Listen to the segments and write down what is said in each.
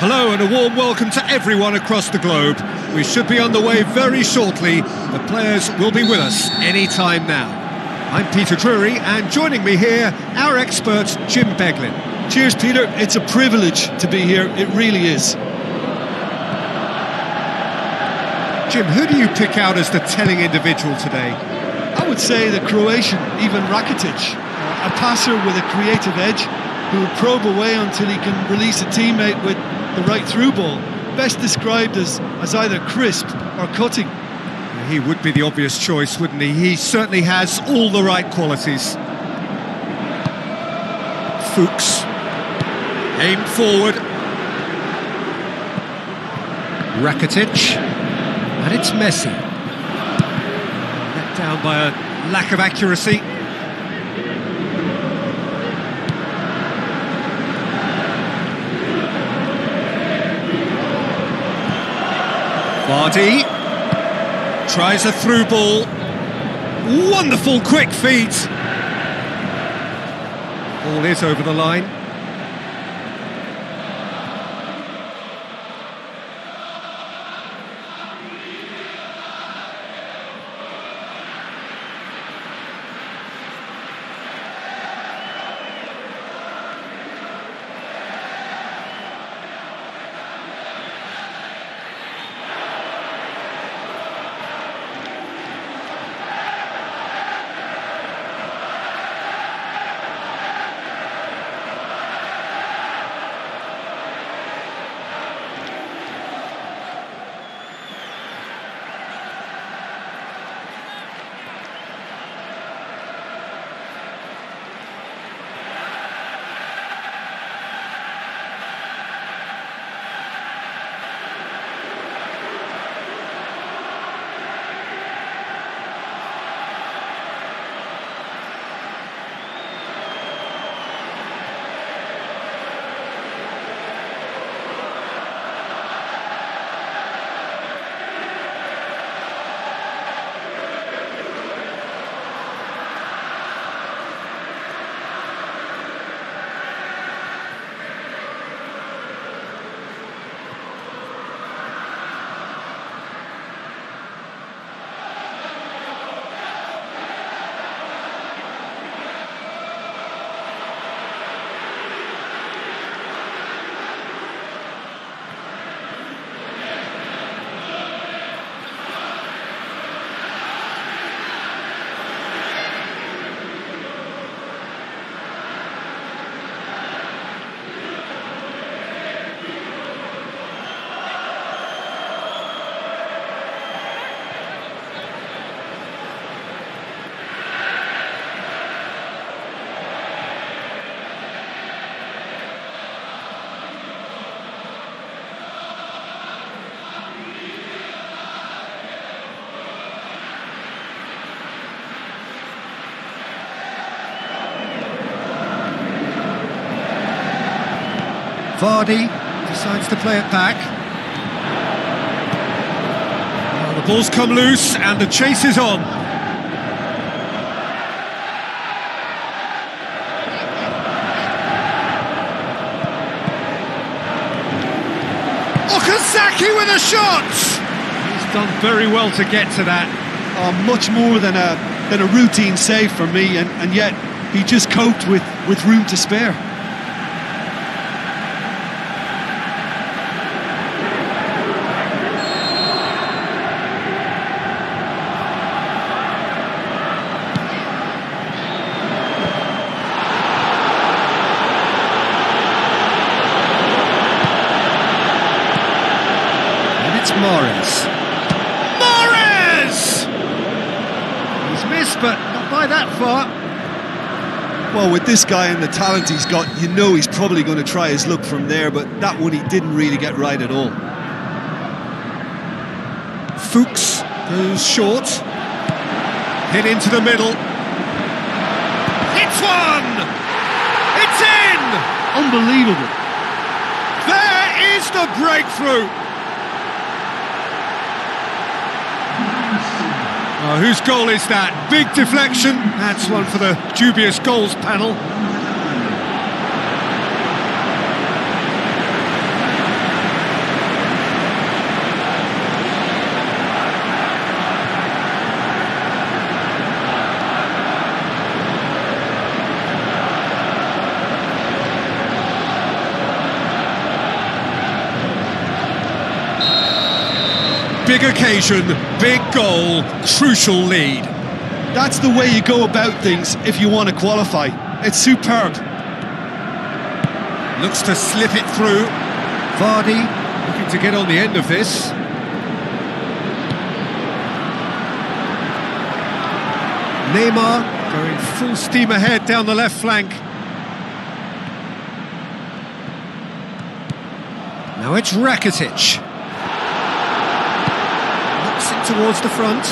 Hello and a warm welcome to everyone across the globe. We should be on the way very shortly. The players will be with us any time now. I'm Peter Drury, and joining me here, our expert Jim Beglin. Cheers, Peter. It's a privilege to be here. It really is. Jim, who do you pick out as the telling individual today? I would say the Croatian, Ivan Rakitic, a passer with a creative edge who will probe away until he can release a teammate with the right through ball. Best described as either crisp or cutting. He would be the obvious choice, wouldn't he? He certainly has all the right qualities. Fuchs. Aimed forward. Rakitic. And it's Messi. Let down by a lack of accuracy. Vardy tries a through ball. Wonderful quick feet. Ball is over the line. Vardy decides to play it back. Well, the ball's come loose and the chase is on. Okazaki with a shot! He's done very well to get to that. Much more than a routine save for me, and yet he just coped with room to spare. Morris! He's missed, but not by that far. Well, with this guy and the talent he's got, you know he's probably going to try his luck from there, but that one he didn't really get right at all. Fuchs goes short. Hit into the middle. Hits one! It's in! Unbelievable. There is the breakthrough! Oh, whose goal is that? Big deflection. That's one for the dubious goals panel. Big occasion, big goal, crucial lead. That's the way you go about things if you want to qualify. It's superb. Looks to slip it through. Vardy looking to get on the end of this. Neymar going full steam ahead down the left flank. Now it's Rakitic. Knocks it towards the front.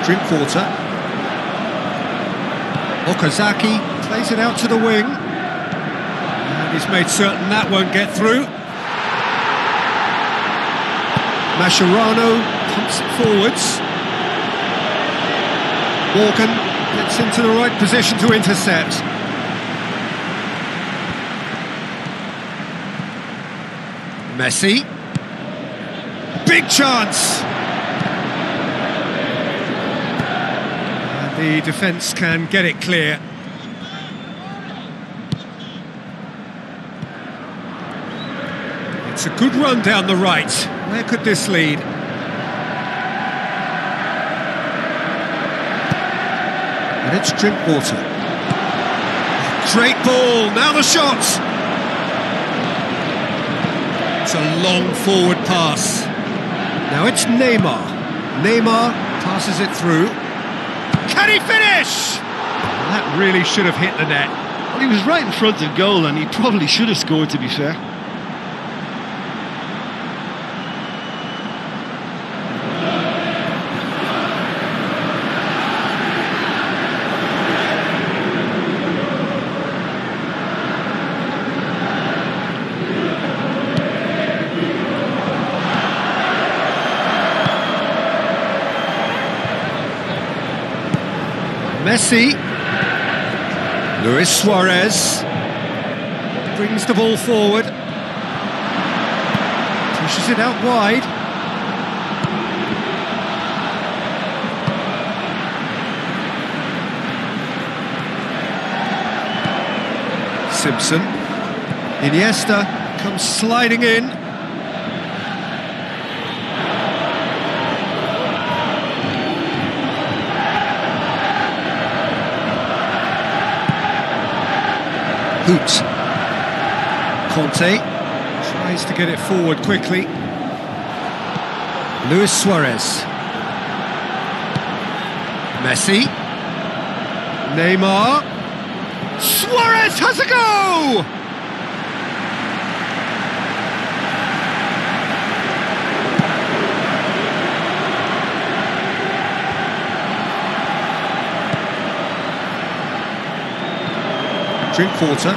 Drinkwater. Okazaki plays it out to the wing. And he's made certain that won't get through. Mascherano pumps it forwards. Morgan gets into the right position to intercept. Messi. Big chance! And the defence can get it clear. It's a good run down the right. Where could this lead? And it's Drinkwater. Great ball, now the shot! It's a long forward pass. Now it's Neymar. Neymar passes it through. Can he finish? That really should have hit the net. Well, he was right in front of goal and he probably should have scored, to be fair. Messi. Luis Suarez brings the ball forward. Pushes it out wide. Simpson. Iniesta comes sliding in. Hoot. Conte tries to get it forward quickly. Luis Suarez. Messi. Neymar. Suarez has a go! Drinkwater.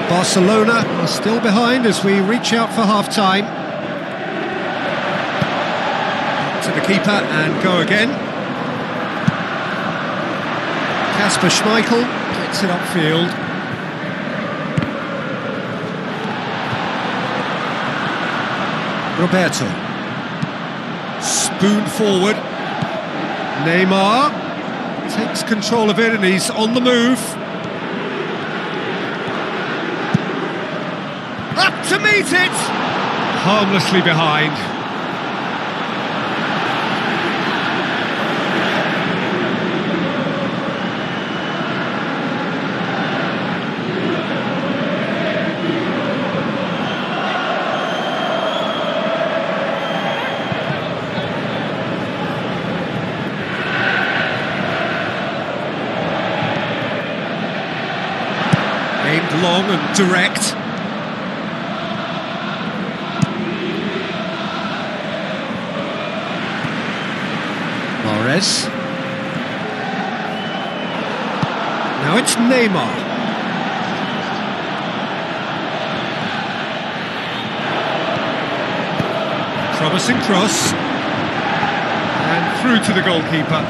Barcelona are still behind as we reach out for half-time. To the keeper and go again. Kasper Schmeichel gets it upfield. Roberto. Spoon forward. Neymar takes control of it and he's on the move. Up to meet it! Harmlessly behind. Aimed long and direct. Mahrez. Now it's Neymar. Promising cross. And through to the goalkeeper.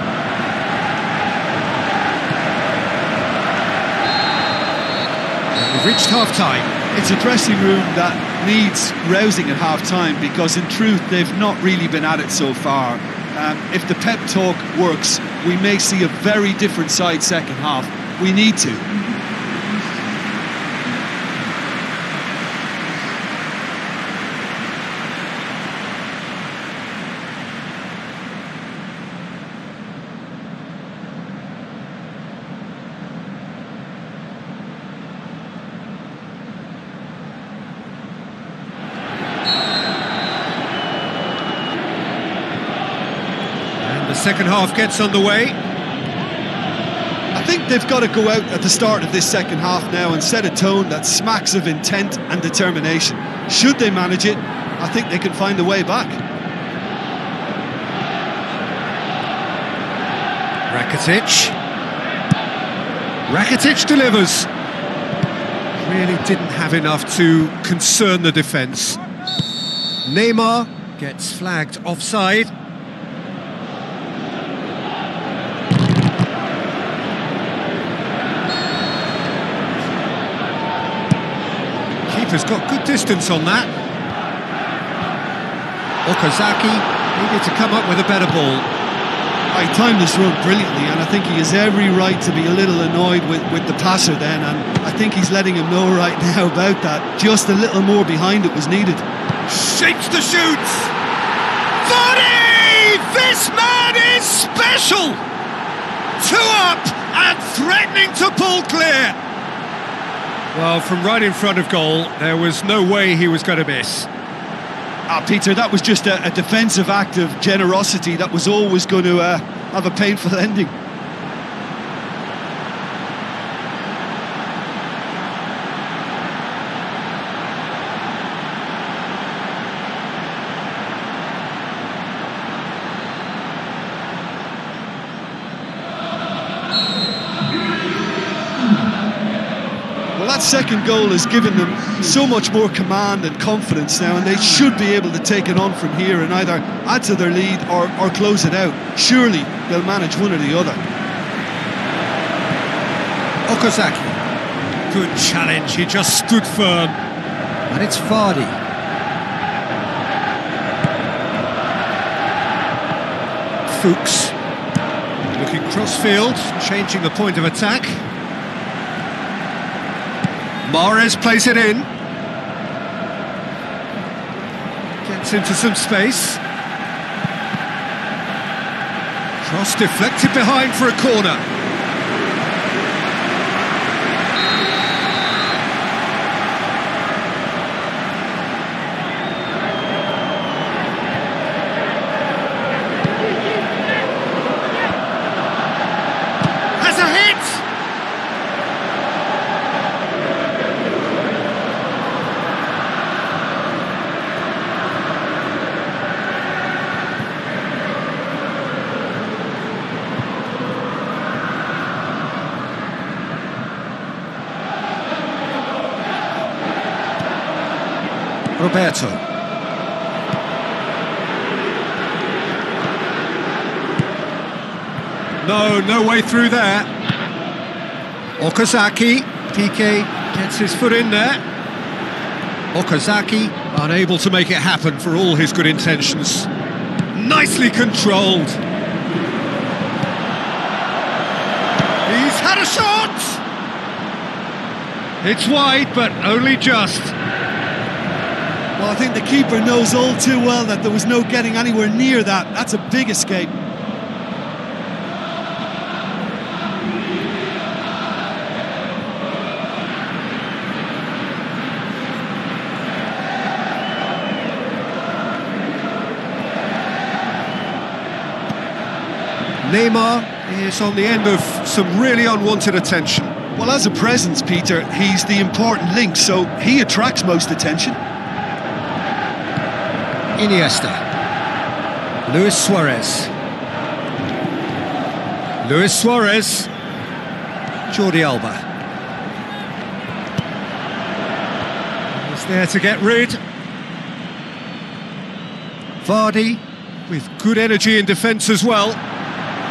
We've reached half-time. It's a dressing room that needs rousing at half-time because in truth they've not really been at it so far. If the pep talk works, we may see a very different side second half. We need to. second half gets underway. I think they've got to go out at the start of this second half now and set a tone that smacks of intent and determination. Should they manage it, I think they can find a way back. Rakitic delivers. Really didn't have enough to concern the defence. Neymar gets flagged offside. Keeper's got good distance on that. Okazaki needed to come up with a better ball. He timed this run brilliantly, and I think he has every right to be a little annoyed with the passer then, and I think he's letting him know right now about that. Just a little more behind it was needed. Shapes the shoots! Vardy! This man is special! 2 up and threatening to pull clear! Well, from right in front of goal, there was no way he was going to miss. Peter, that was just a defensive act of generosity that was always going to have a painful ending. Well, that second goal has given them so much more command and confidence now, and they should be able to take it on from here and either add to their lead or close it out. Surely they'll manage one or the other. Okazaki. Good challenge, he just stood firm. And it's Vardy. Fuchs. Looking cross-field, changing the point of attack. Mahrez plays it in. Gets into some space. Cross deflected behind for a corner. Has a hit! Roberto. No way through there. Okazaki. Piqué gets his foot in there. Okazaki unable to make it happen for all his good intentions. Nicely controlled. He's had a shot! It's wide, but only just. Well, I think the keeper knows all too well that there was no getting anywhere near that. That's a big escape. Neymar is on the end of some really unwanted attention. Well, as a presence, Peter, he's the important link, so he attracts most attention. Iniesta. Luis Suarez. Jordi Alba. He's there to get rid. Vardy with good energy in defence as well.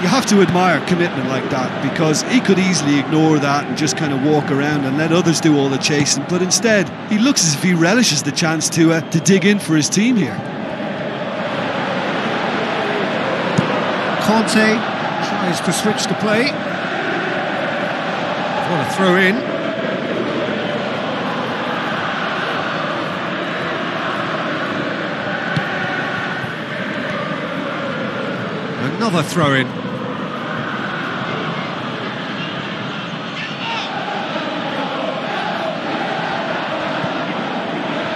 You have to admire commitment like that, because he could easily ignore that and just kind of walk around and let others do all the chasing, but instead he looks as if he relishes the chance to dig in for his team here. Conte tries to switch the play. What a throw in. Another throw in.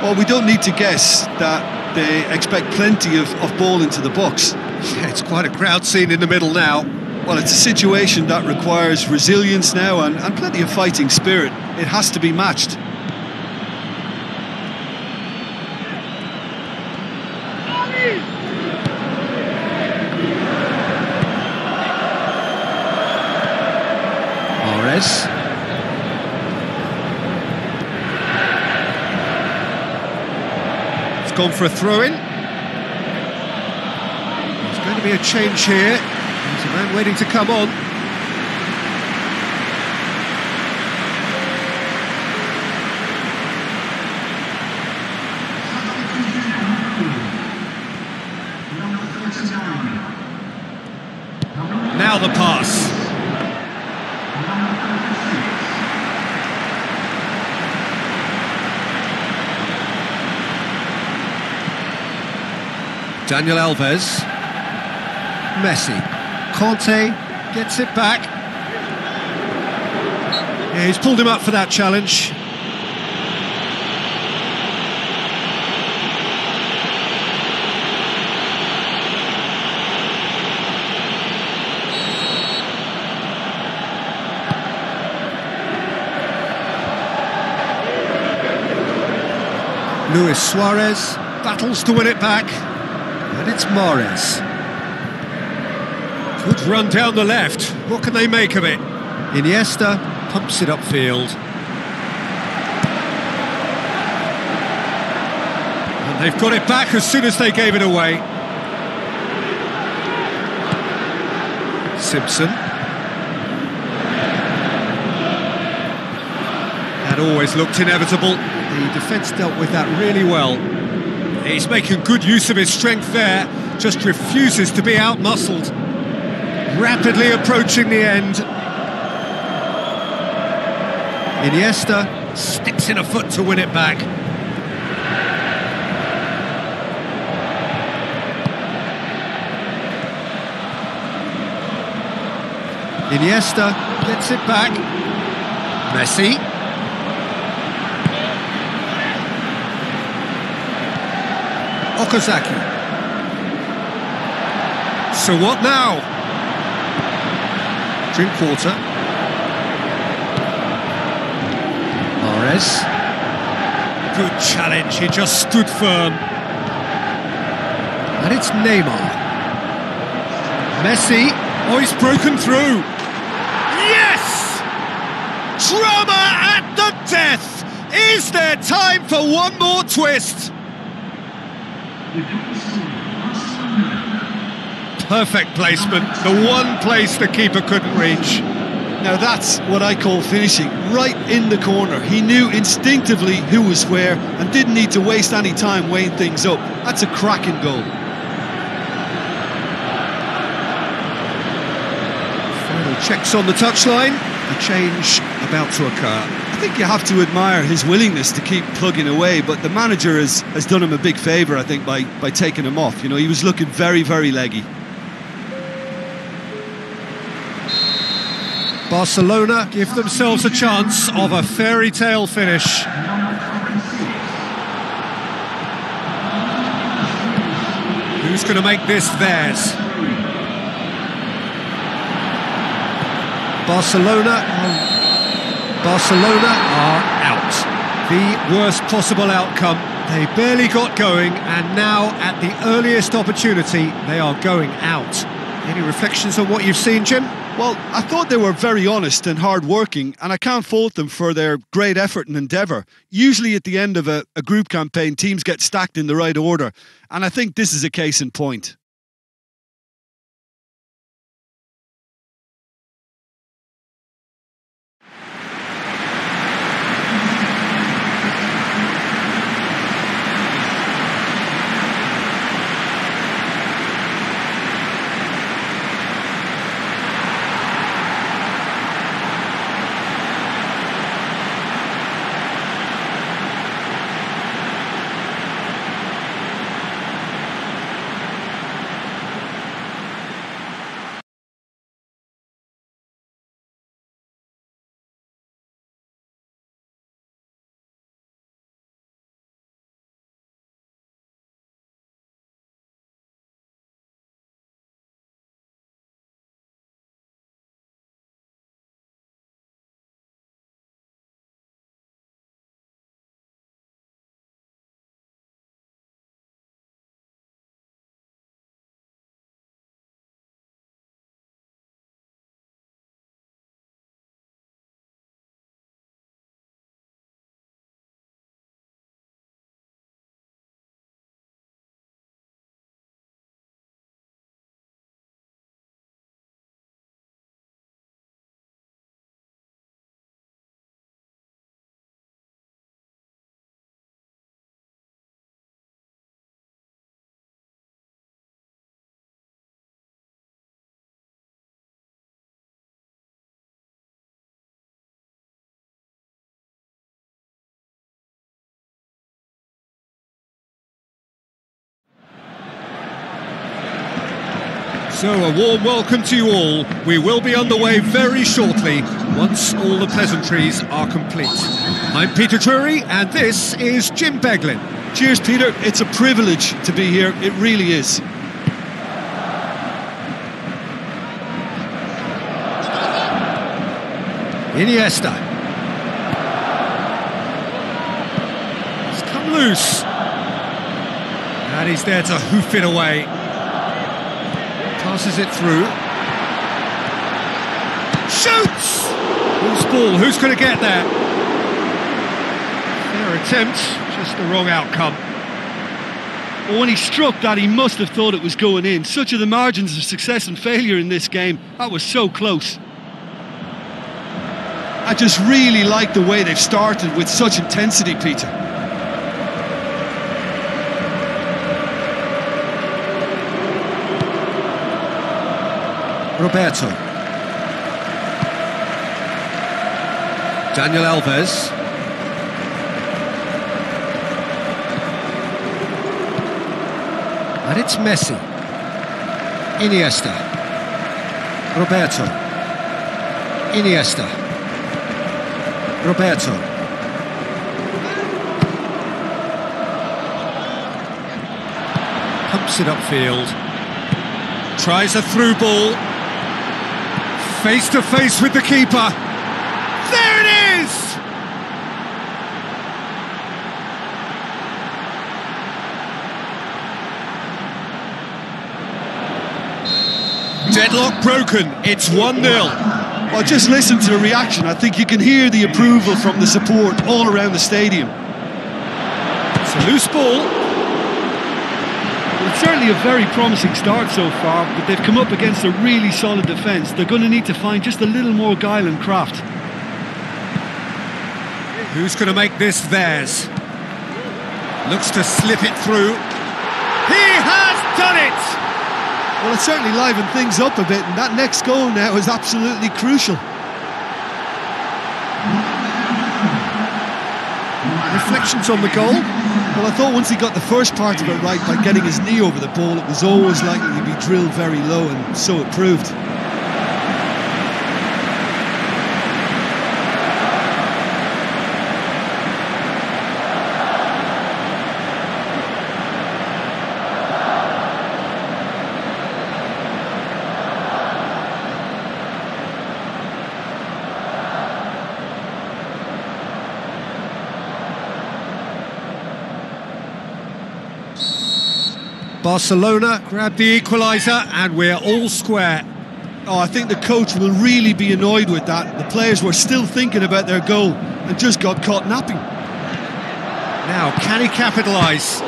Well, we don't need to guess that they expect plenty of ball into the box. Yeah, it's quite a crowd scene in the middle now. Well, it's a situation that requires resilience now and plenty of fighting spirit. It has to be matched. Mahrez. It's gone for a throw-in. There's going to be a change here. There's a man waiting to come on. Now the pass. Daniel Alves. Messi. Conte gets it back. Yeah, he's pulled him up for that challenge. Luis Suarez battles to win it back. And it's Mahrez. Good run down the left. What can they make of it? Iniesta pumps it upfield. And they've got it back as soon as they gave it away. Simpson. That always looked inevitable. The defence dealt with that really well. He's making good use of his strength there, just refuses to be out-muscled. Rapidly approaching the end. Iniesta sticks in a foot to win it back. Iniesta gets it back. Messi. Okazaki. So what now? Drinkwater. Mahrez. Good challenge, he just stood firm. And it's Neymar. Messi. Oh, he's broken through. Yes! Drama at the death! Is there time for one more twist? Perfect placement, the one place the keeper couldn't reach. Now that's what I call finishing, right in the corner. He knew instinctively who was where and didn't need to waste any time weighing things up. That's a cracking goal. Final checks on the touchline, a change about to occur. I think you have to admire his willingness to keep plugging away, but the manager has done him a big favour, I think, by taking him off. You know, he was looking very, very leggy. Barcelona give themselves a chance of a fairy tale finish. Who's going to make this theirs? Barcelona are out. The worst possible outcome. They barely got going, and now at the earliest opportunity they are going out. Any reflections on what you've seen, Jim? Well, I thought they were very honest and hard-working, and I can't fault them for their great effort and endeavour. Usually at the end of a group campaign, teams get stacked in the right order, and I think this is a case in point. So a warm welcome to you all. We will be on the way very shortly, once all the pleasantries are complete. I'm Peter Drury, and this is Jim Beglin. Cheers, Peter. It's a privilege to be here. It really is. Iniesta. It's come loose. And he's there to hoof it away. Passes it through. Shoots! Loose ball, who's going to get there? Fair attempt, just the wrong outcome. Well, when he struck that, he must have thought it was going in. Such are the margins of success and failure in this game. That was so close. I just really like the way they've started with such intensity, Peter. Roberto. Daniel Alves. And it's Messi. Iniesta. Roberto. Iniesta. Roberto. Pumps it upfield. Tries a through ball. Face to face with the keeper. There it is! Deadlock broken. It's 1-0. Well, just listen to the reaction. I think you can hear the approval from the support all around the stadium. It's a loose ball. Well, it's certainly a very promising start so far, but they've come up against a really solid defence. They're going to need to find just a little more guile and craft. Who's going to make this theirs? Looks to slip it through. He has done it! Well, it certainly livened things up a bit, and that next goal now is absolutely crucial. Reflections on the goal? Well, I thought once he got the first part of it right by getting his knee over the ball, it was always likely to be drilled very low, and so it proved. Barcelona grab the equaliser and we're all square. Oh, I think the coach will really be annoyed with that. The players were still thinking about their goal and just got caught napping. Now, can he capitalise?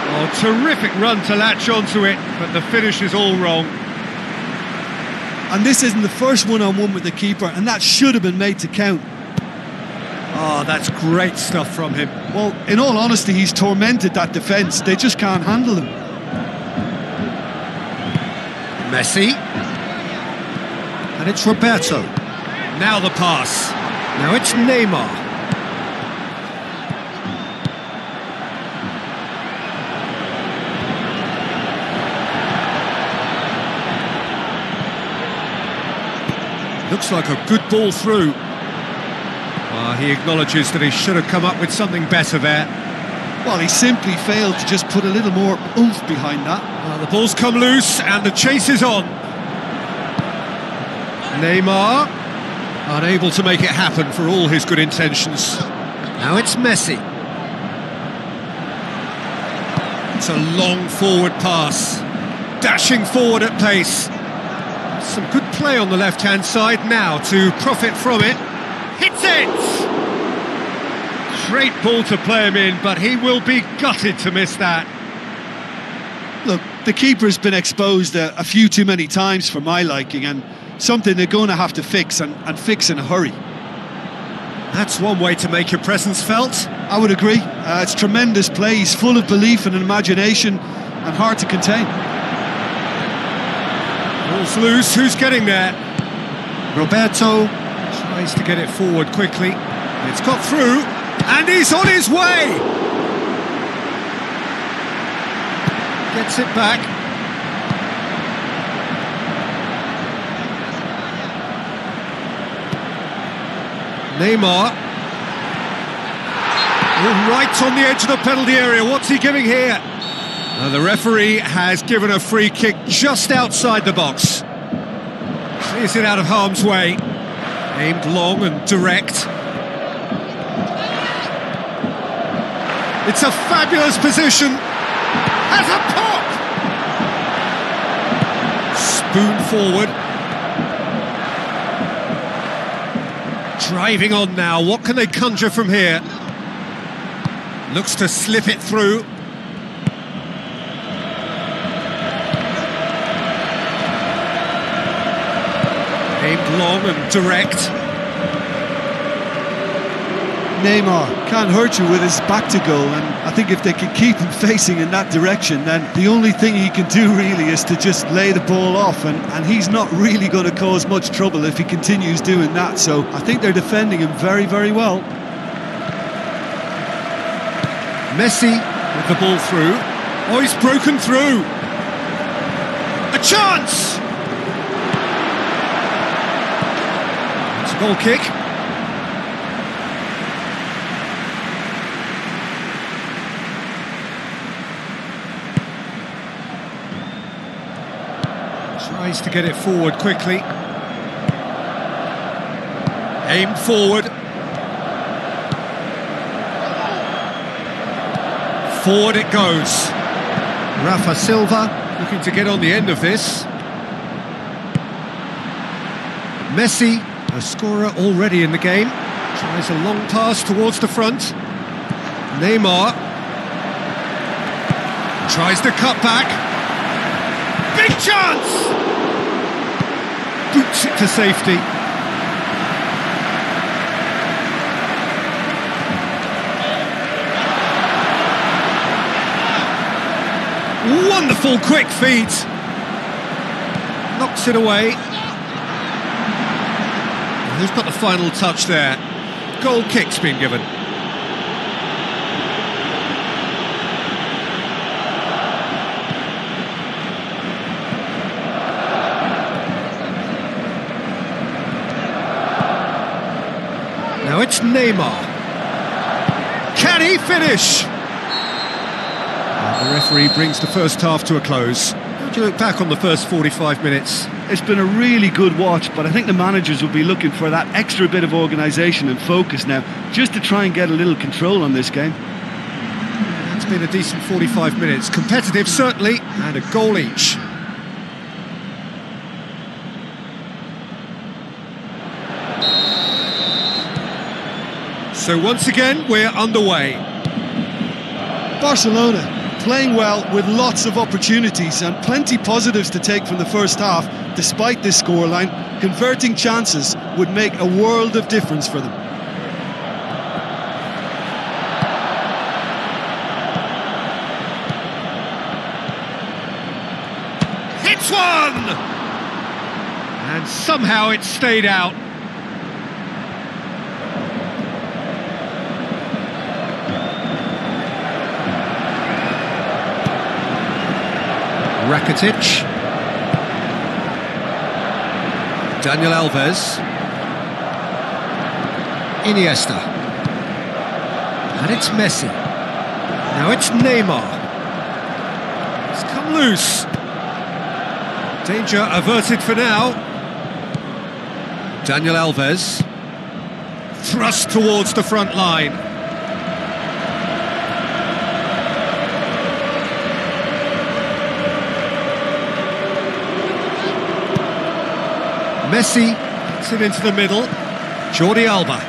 Oh, terrific run to latch onto it, but the finish is all wrong. And this isn't the first one-on-one with the keeper, and that should have been made to count. Oh, that's great stuff from him. Well, in all honesty, he's tormented that defence. They just can't handle him. Messi. And it's Roberto. Now the pass. Now it's Neymar. Looks like a good ball through. He acknowledges that he should have come up with something better there. Well, he simply failed to just put a little more oomph behind that. The ball's come loose and the chase is on. Neymar, unable to make it happen for all his good intentions. Now it's Messi. It's a long forward pass. Dashing forward at pace. Some good play on the left-hand side now to profit from it. Hits it! Great ball to play him in, but he will be gutted to miss that. Look, the keeper's been exposed a few too many times for my liking, and something they're going to have to fix, and fix in a hurry. That's one way to make your presence felt. I would agree. It's tremendous play. He's full of belief and imagination, and hard to contain. Ball's loose, who's getting there? Roberto tries to get it forward quickly. It's got through, and he's on his way! Gets it back. Neymar. Oh, right on the edge of the penalty area. What's he giving here? The referee has given a free kick just outside the box. Clears it out of harm's way. Aimed long and direct. It's a fabulous position. Has a pop! Spoon forward. Driving on now. What can they conjure from here? Looks to slip it through. Aimed long and direct. Neymar can't hurt you with his back to goal, and I think if they can keep him facing in that direction, then the only thing he can do really is to just lay the ball off, and he's not really going to cause much trouble if he continues doing that. So I think they're defending him very, very well. Messi with the ball through. Oh, he's broken through. A chance! It's a goal kick. Tries to get it forward quickly. Aimed forward. Forward it goes. Rafa Silva looking to get on the end of this. Messi, a scorer already in the game, tries a long pass towards the front. Neymar tries to cut back. Big chance! Boots it to safety. Wonderful quick feet. Knocks it away. Who's got the final touch there? Goal kick's been given. Now it's Neymar. Can he finish? The referee brings the first half to a close. How do you look back on the first 45 minutes? It's been a really good watch, but I think the managers will be looking for that extra bit of organisation and focus now, just to try and get a little control on this game. It's been a decent 45 minutes. Competitive, certainly, and a goal each. So once again, we're underway. Barcelona playing well with lots of opportunities and plenty positives to take from the first half. Despite this scoreline, converting chances would make a world of difference for them. Hits one! And somehow it stayed out. Rakitic. Daniel Alves. Iniesta. And it's Messi. Now it's Neymar. It's come loose. Danger averted for now. Daniel Alves. Thrust towards the front line. Messi puts it into the middle. Jordi Alba.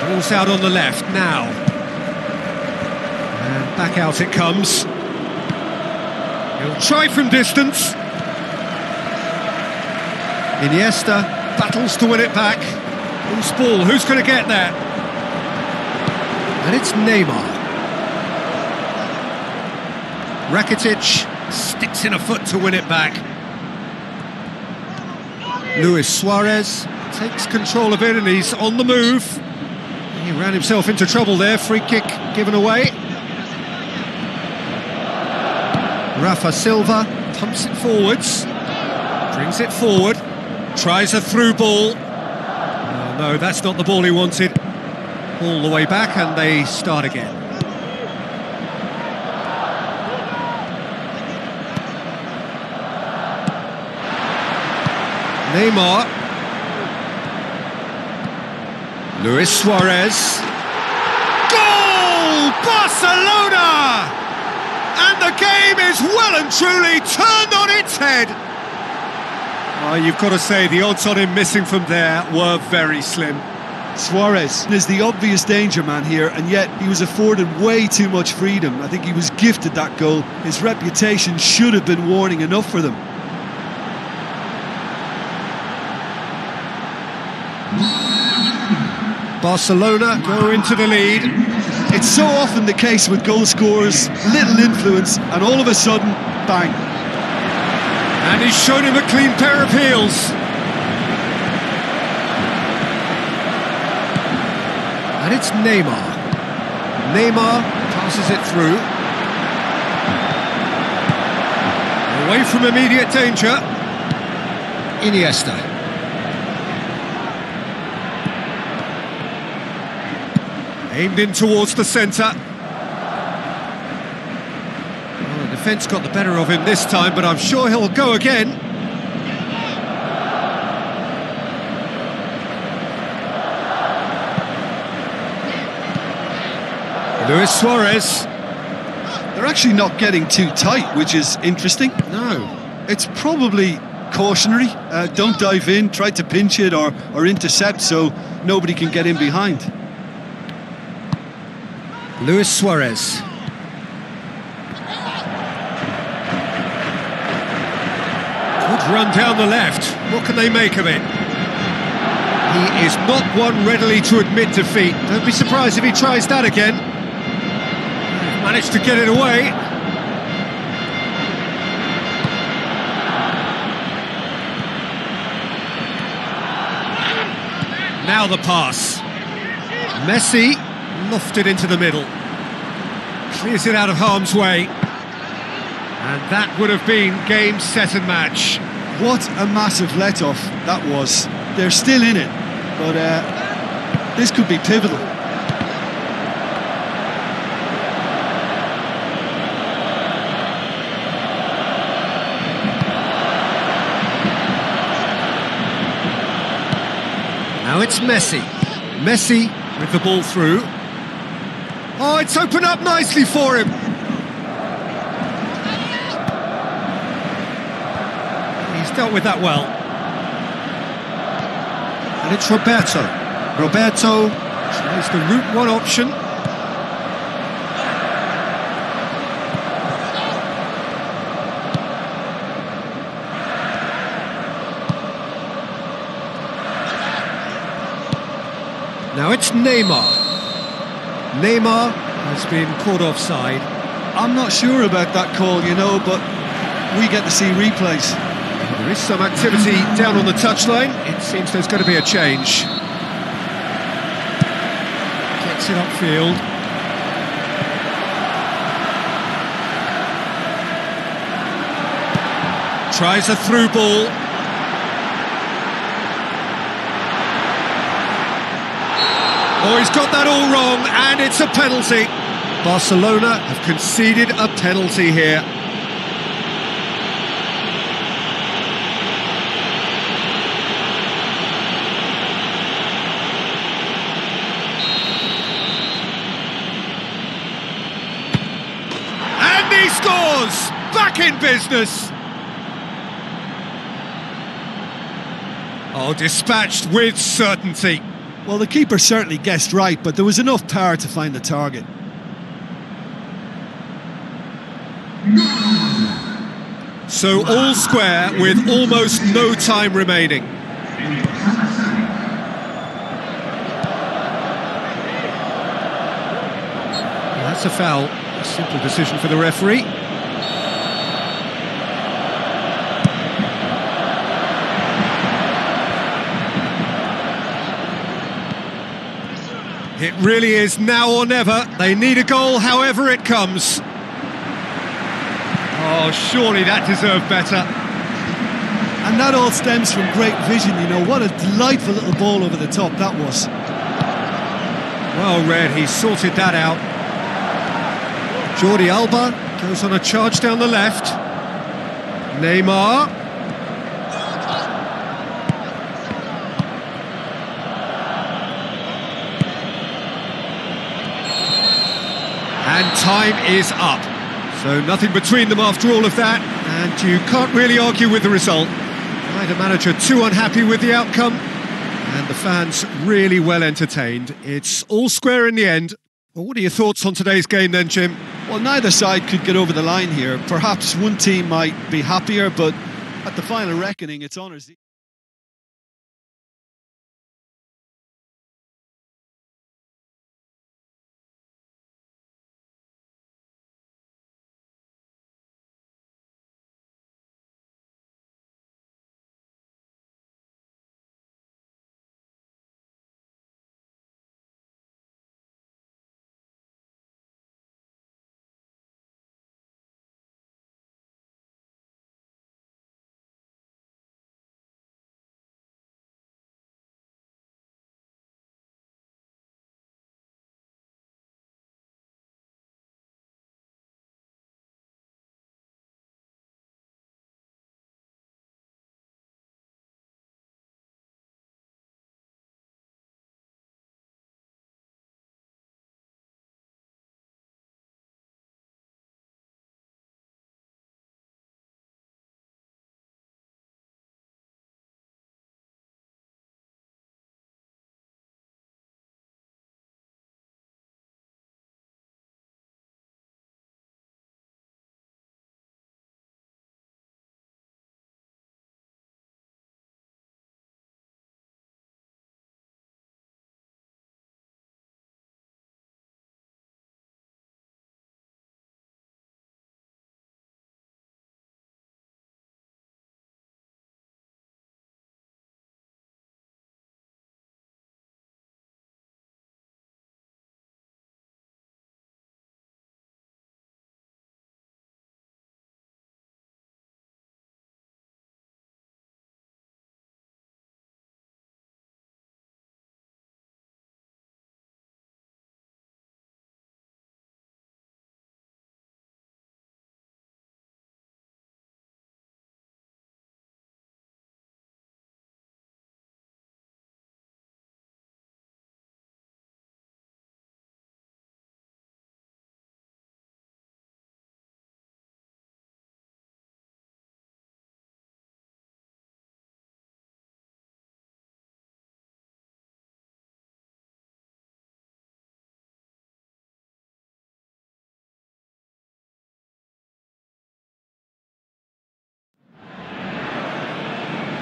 Ball's out on the left now. And back out it comes. He'll try from distance. Iniesta battles to win it back. Loose ball, who's going to get there? And it's Neymar. Rakitic sticks in a foot to win it back. Luis Suarez takes control of it and he's on the move. He ran himself into trouble there, free kick given away. Rafa Silva pumps it forwards, brings it forward, tries a through ball. No, that's not the ball he wanted. All the way back, and they start again. Neymar. Luis Suarez. Goal! Barcelona! And the game is well and truly turned on its head. Oh, you've got to say, the odds on him missing from there were very slim. Suarez is the obvious danger man here, and yet he was afforded way too much freedom. I think he was gifted that goal. His reputation should have been warning enough for them. Barcelona go into the lead. It's so often the case with goal scorers, little influence, and all of a sudden, bang. And he's shown him a clean pair of heels. And it's Neymar. Neymar passes it through. Away from immediate danger. Iniesta. Aimed in towards the centre. Well, the defence got the better of him this time, but I'm sure he'll go again. Luis Suarez. They're actually not getting too tight, which is interesting. No. It's probably cautionary. Don't dive in, try to pinch it or intercept so nobody can get in behind. Luis Suarez. Good run down the left. What can they make of it? He is not one readily to admit defeat. Don't be surprised if he tries that again. Managed to get it away. Now the pass. Messi lofted into the middle. Clears it out of harm's way. And that would have been game, set and match. What a massive let-off that was. They're still in it, but this could be pivotal. Now it's Messi. Messi with the ball through. Oh, it's opened up nicely for him. He's dealt with that well. And it's Roberto. Roberto tries the route one option. Now it's Neymar. Neymar has been caught offside. I'm not sure about that call, you know, but we get to see replays. There is some activity down on the touchline. It seems there's going to be a change. Gets it upfield. Tries a through ball. Oh, he's got that all wrong, and it's a penalty. Barcelona have conceded a penalty here. And he scores! Back in business! Oh, dispatched with certainty. Well, the keeper certainly guessed right, but there was enough power to find the target. So all square with almost no time remaining. That's a foul. A simple decision for the referee. It really is now or never. They need a goal however it comes. Oh, surely that deserved better. And that all stems from great vision, you know. What a delightful little ball over the top that was. Well read, he sorted that out. Jordi Alba goes on a charge down the left. Neymar. And time is up. So nothing between them after all of that, and you can't really argue with the result. Neither manager too unhappy with the outcome, and the fans really well entertained. It's all square in the end. Well, what are your thoughts on today's game then, Jim? Well, neither side could get over the line here. Perhaps one team might be happier, but at the final reckoning, it's honours.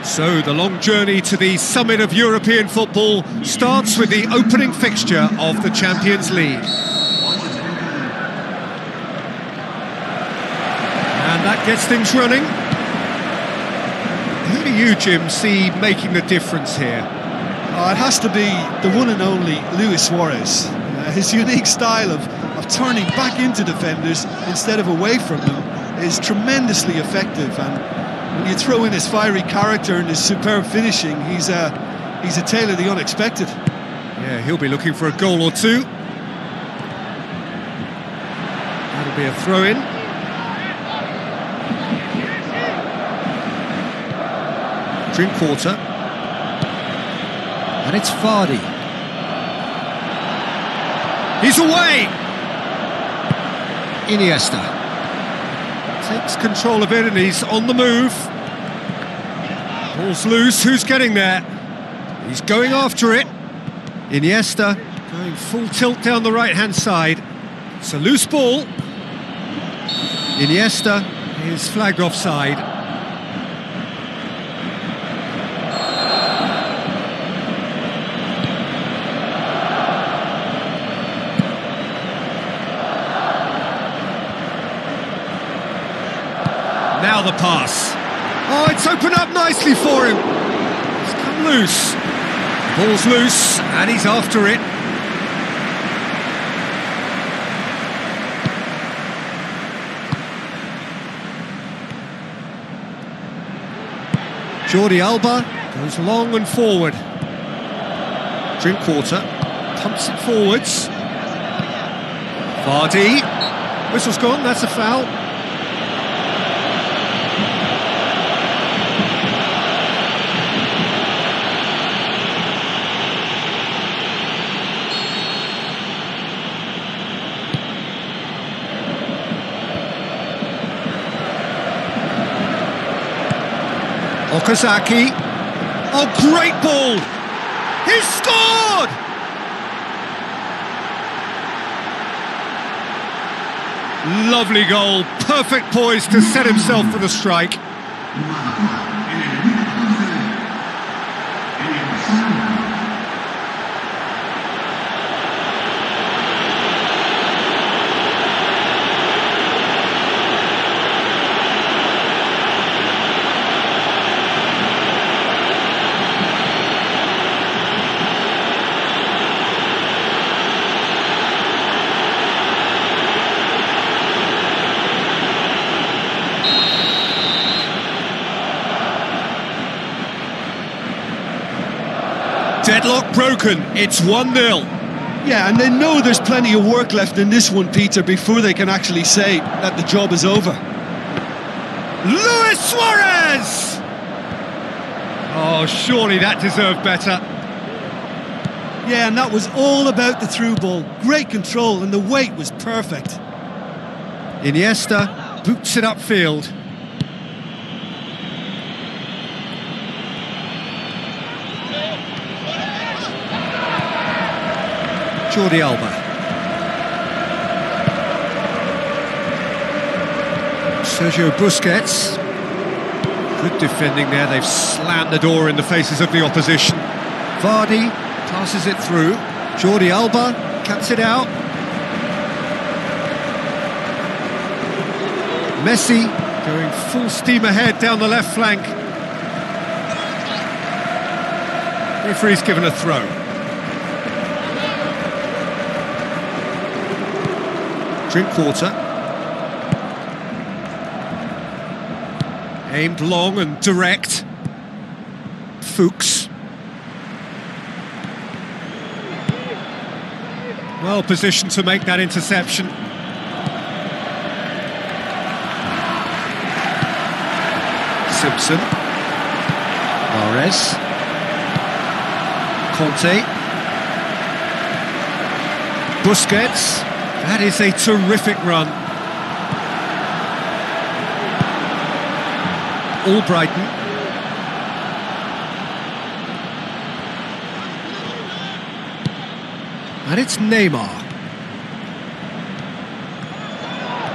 So the long journey to the summit of European football starts with the opening fixture of the Champions League. And that gets things running. Who do you, Jim, see making the difference here? It has to be the one and only Luis Suarez. His unique style of turning back into defenders instead of away from them is tremendously effective, and when you throw in his fiery character and his superb finishing, he's a tale of the unexpected. Yeah, he'll be looking for a goal or two. That'll be a throw-in. Drinkwater. And it's Vardy. He's away! Iniesta takes control of it and he's on the move. Ball's loose, who's getting there? He's going after it. Iniesta going full tilt down the right-hand side. It's a loose ball. Iniesta is flagged offside. Now the pass. Oh, it's opened up nicely for him. It's come loose. Ball's loose, and he's after it. Jordi Alba goes long and forward. Drinkwater pumps it forwards. Vardy. Whistle's gone, that's a foul. Okazaki. Oh, great ball! He's scored! Lovely goal, perfect poise to set himself for the strike. Deadlock broken, it's 1-0. Yeah, and they know there's plenty of work left in this one, Peter, before they can actually say that the job is over. Luis Suarez! Oh, surely that deserved better. Yeah, and that was all about the through ball. Great control, and the weight was perfect. Iniesta boots it upfield. Jordi Alba. Sergio Busquets. Good defending there, they've slammed the door in the faces of the opposition. Vardy passes it through. Jordi Alba cuts it out. Messi going full steam ahead down the left flank. Referee's given a throw. Drinkwater. Aimed long and direct. Fuchs. Well positioned to make that interception. Simpson. Mahrez. Conte. Busquets. That is a terrific run. Albrighton. And it's Neymar.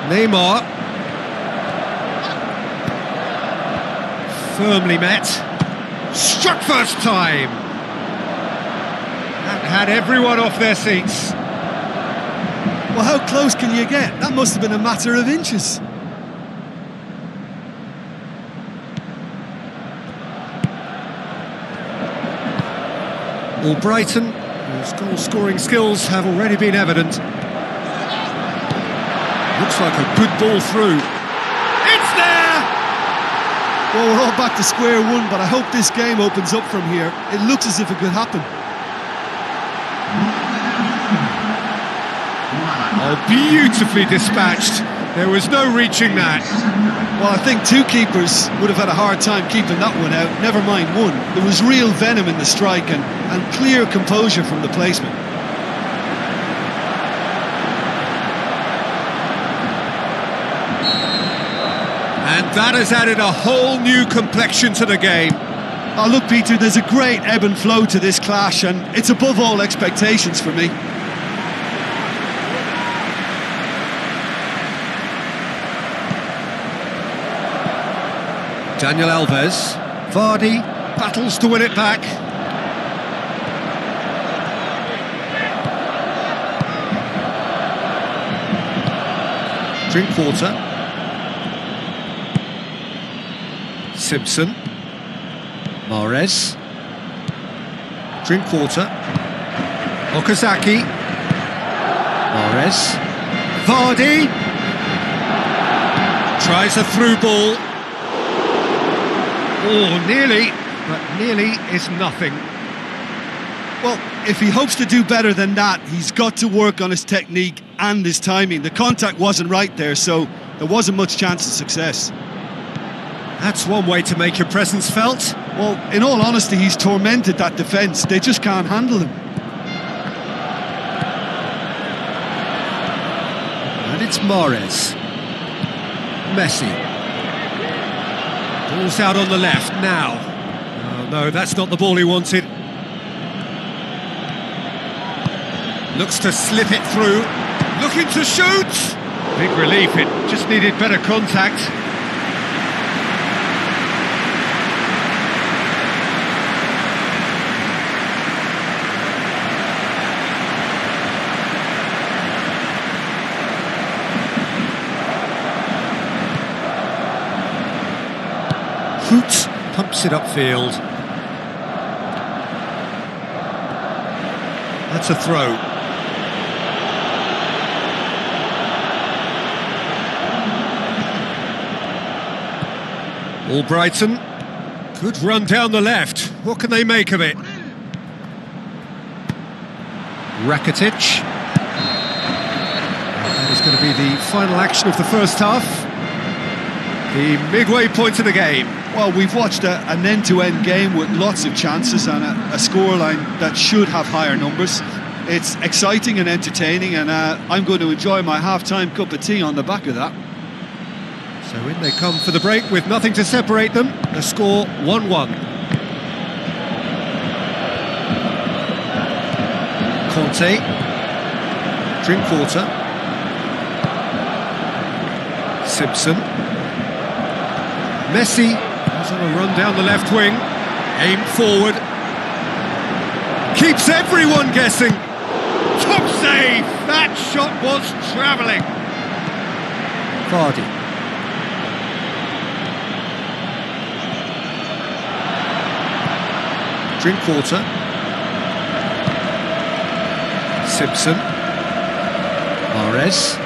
Neymar. Firmly met. Struck first time. That had everyone off their seats. Well, how close can you get? That must have been a matter of inches. Albrighton, whose goal-scoring skills have already been evident. Looks like a good ball through. It's there! Well, we're all back to square one, but I hope this game opens up from here. It looks as if it could happen. Oh, beautifully dispatched. There was no reaching that. Well, I think two keepers would have had a hard time keeping that one out, never mind one. There was real venom in the strike and clear composure from the placement. And that has added a whole new complexion to the game. Oh, look, Peter, there's a great ebb and flow to this clash, and it's above all expectations for me. Daniel Alves. Vardy battles to win it back. Drinkwater. Simpson. Mahrez. Drinkwater. Okazaki. Mahrez. Vardy. Tries a through ball. Oh, nearly, but nearly is nothing. Well, if he hopes to do better than that, he's got to work on his technique and his timing. The contact wasn't right there, so there wasn't much chance of success. That's one way to make your presence felt. Well, in all honesty, he's tormented that defence. They just can't handle him. And it's Mahrez. Messi. Ball's out on the left now. Oh, no, that's not the ball he wanted. Looks to slip it through. Looking to shoot! Big relief, it just needed better contact. Hoot pumps it upfield. That's a throw. All Brighton. Good run down the left. What can they make of it? Rakitic. That is going to be the final action of the first half. The midway point of the game. Well, we've watched an end-to-end game with lots of chances and a scoreline that should have higher numbers. It's exciting and entertaining, and I'm going to enjoy my half-time cup of tea on the back of that. So in they come for the break with nothing to separate them. The score 1-1. Conte. Drinkwater. Simpson. Messi is on a run down the left wing. Aim forward. Keeps everyone guessing. Top save! That shot was travelling. Vardy. Drinkwater. Simpson. Mahrez.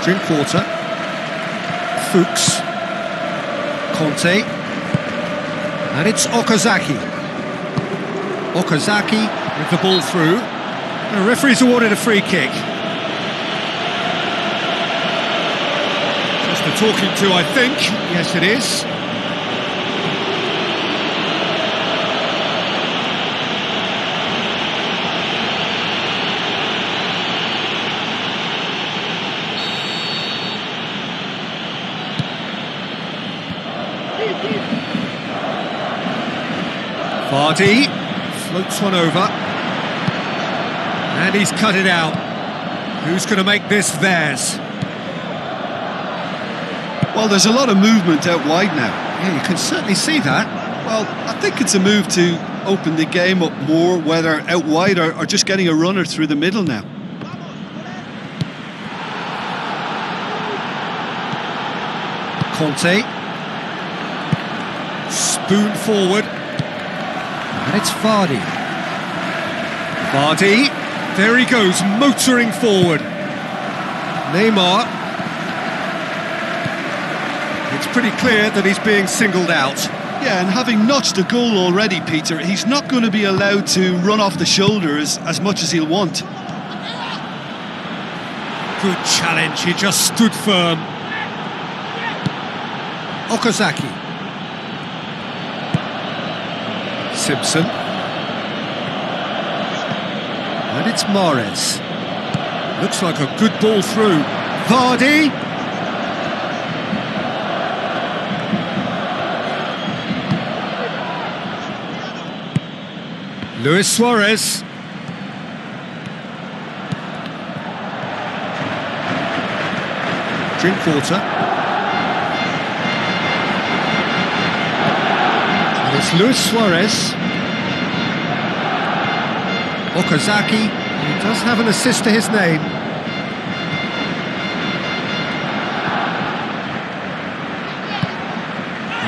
Drinkwater. Fuchs. Conte. And it's Okazaki. Okazaki with the ball through. The referee's awarded a free kick. Just a talking to, I think. Yes, it is. Vardy floats one over, and he's cut it out. Who's going to make this theirs? Well, there's a lot of movement out wide now. Yeah, you can certainly see that. Well, I think it's a move to open the game up more, whether out wide or just getting a runner through the middle now. Conte. Spoon forward. And it's Vardy. Vardy, there he goes, motoring forward. Neymar. It's pretty clear that he's being singled out. Yeah, and having notched a goal already, Peter, he's not going to be allowed to run off the shoulder as much as he'll want. Good challenge, he just stood firm. Okazaki. Simpson. And it's Mahrez. Looks like a good ball through. Vardy. Luis Suarez. Drinkwater. And it's Luis Suarez. Okazaki, he does have an assist to his name.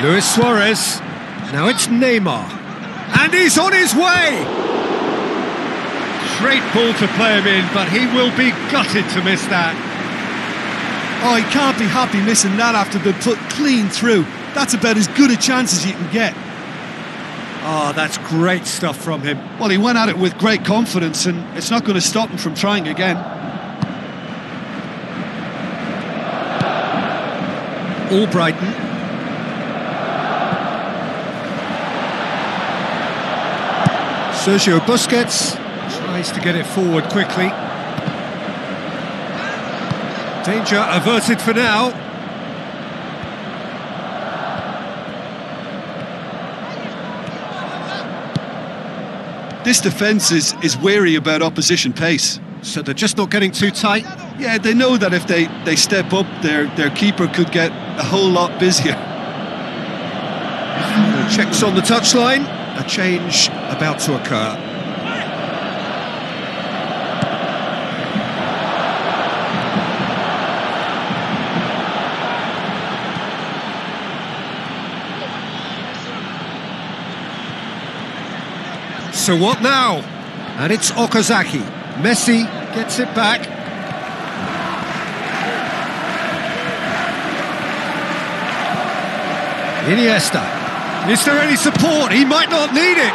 Luis Suarez. Now it's Neymar. And he's on his way! Great ball to play him in, but he will be gutted to miss that. Oh, he can't be happy missing that after being put clean through. That's about as good a chance as you can get. Oh, that's great stuff from him. Well, he went at it with great confidence, and it's not going to stop him from trying again. Albrighton. Sergio Busquets tries to get it forward quickly. Danger averted for now. This defence is wary about opposition pace. So they're just not getting too tight? Yeah, they know that if they step up, their keeper could get a whole lot busier. Checks on the touchline. A change about to occur. So what now? And it's Okazaki. Messi gets it back. Iniesta. Is there any support? He might not need it.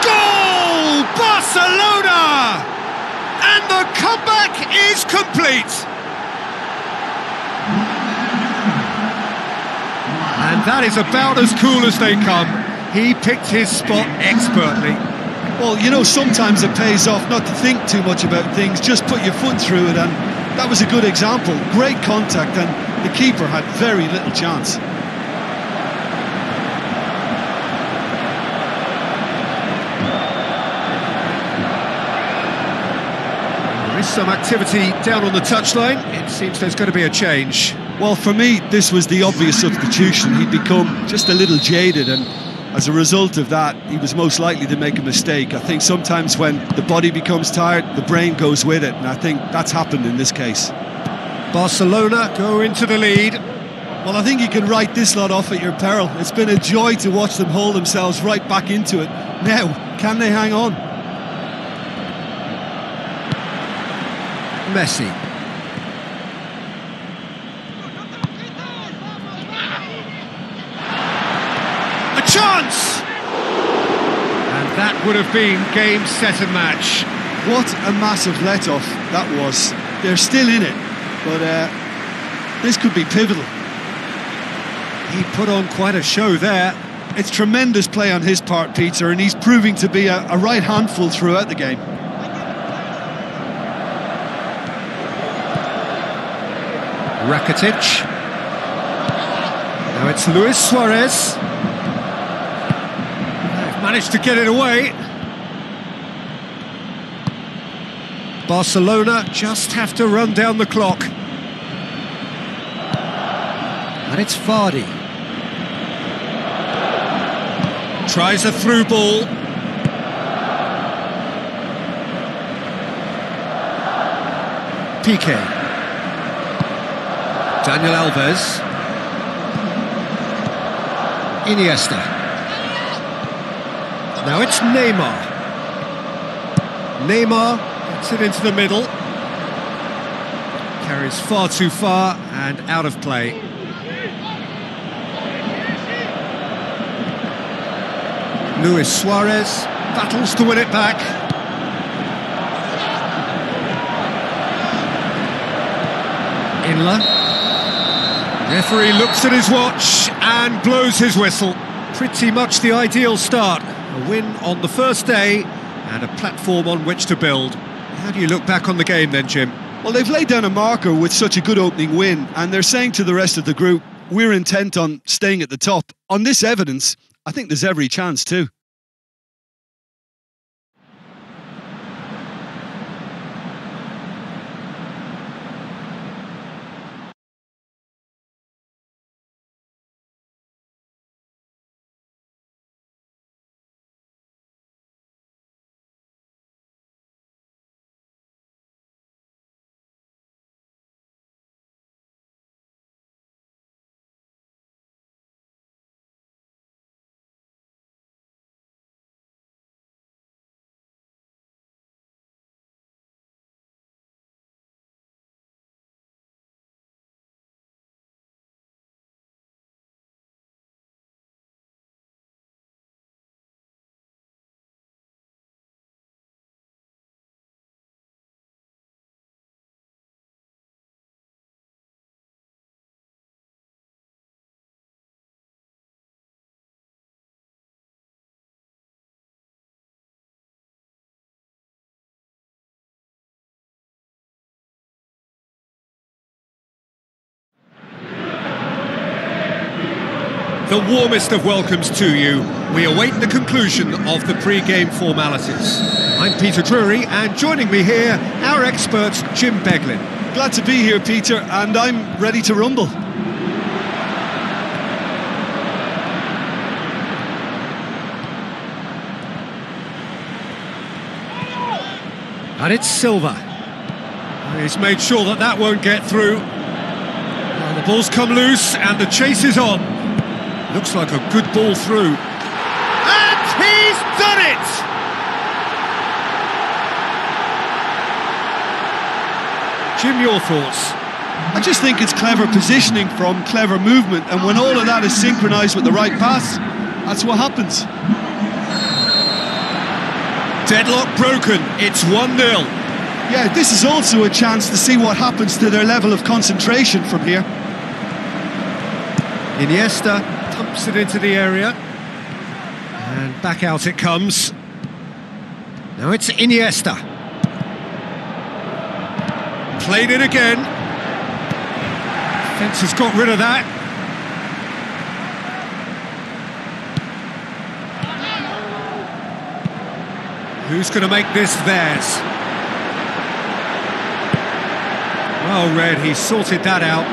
Goal! Barcelona! And the comeback is complete. And that is about as cool as they come. He picked his spot expertly. Well, you know, sometimes it pays off not to think too much about things, just put your foot through it, and that was a good example. Great contact, and the keeper had very little chance. There is some activity down on the touchline. It seems there's going to be a change. Well, for me, this was the obvious substitution. He'd become just a little jaded, and as a result of that, he was most likely to make a mistake. I think sometimes when the body becomes tired, the brain goes with it, and I think that's happened in this case. Barcelona go into the lead. Well, I think you can write this lot off at your peril. It's been a joy to watch them hold themselves right back into it. Now, can they hang on? Messi. A chance! And that would have been game, set and match. What a massive let-off that was. They're still in it, but this could be pivotal. He put on quite a show there. It's tremendous play on his part, Peter, and he's proving to be a right handful throughout the game. Rakitic. Now it's Luis Suarez. They've managed to get it away. Barcelona just have to run down the clock. And it's Vardy. Tries a through ball. Piqué. Daniel Alves. Iniesta. Now it's Neymar. Neymar gets it into the middle. Carries far too far and out of play. Luis Suarez battles to win it back. Inler. Referee looks at his watch and blows his whistle. Pretty much the ideal start. A win on the first day and a platform on which to build. How do you look back on the game then, Jim? Well, they've laid down a marker with such a good opening win, and they're saying to the rest of the group, we're intent on staying at the top. On this evidence, I think there's every chance too. the warmest of welcomes to you. We await the conclusion of the pre-game formalities. I'm Peter Drury, and joining me here, our expert, Jim Beglin. Glad to be here, Peter, and I'm ready to rumble. And it's Silva. He's made sure that that won't get through. Well, the ball's come loose and the chase is on. Looks like a good ball through. And he's done it! Jim, your thoughts? I just think it's clever positioning from clever movement, and when all of that is synchronised with the right pass, that's what happens. Deadlock broken, it's 1-0. Yeah, this is also a chance to see what happens to their level of concentration from here. Iniesta pumps it into the area. And back out it comes. Now it's Iniesta. Played it again. Fence has got rid of that. Who's going to make this theirs? Well read, he sorted that out.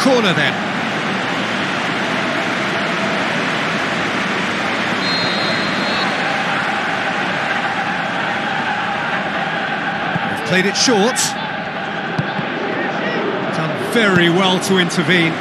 Corner then. They've played it short. Done very well to intervene.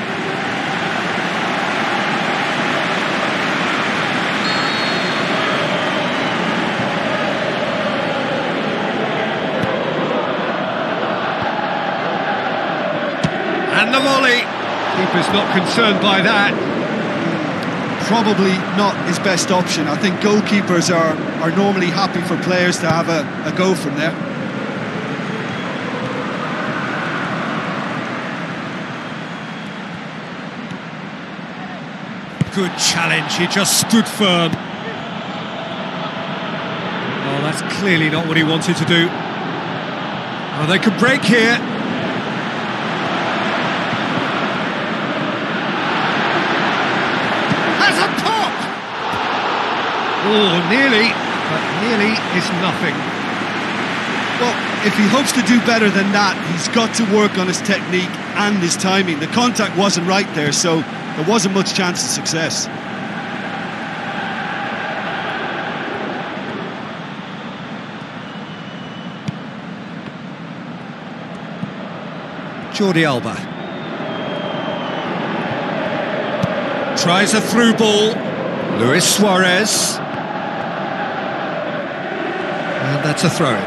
And the volley. Keeper's not concerned by that. Probably not his best option. I think goalkeepers are normally happy for players to have a go from there. Good challenge, he just stood firm. Oh, that's clearly not what he wanted to do. Oh, they could break here. Oh, nearly, but nearly is nothing. Well, if he hopes to do better than that, he's got to work on his technique and his timing. The contact wasn't right there, so there wasn't much chance of success. Jordi Alba. Tries a through ball. Luis Suarez. And that's a throw-in.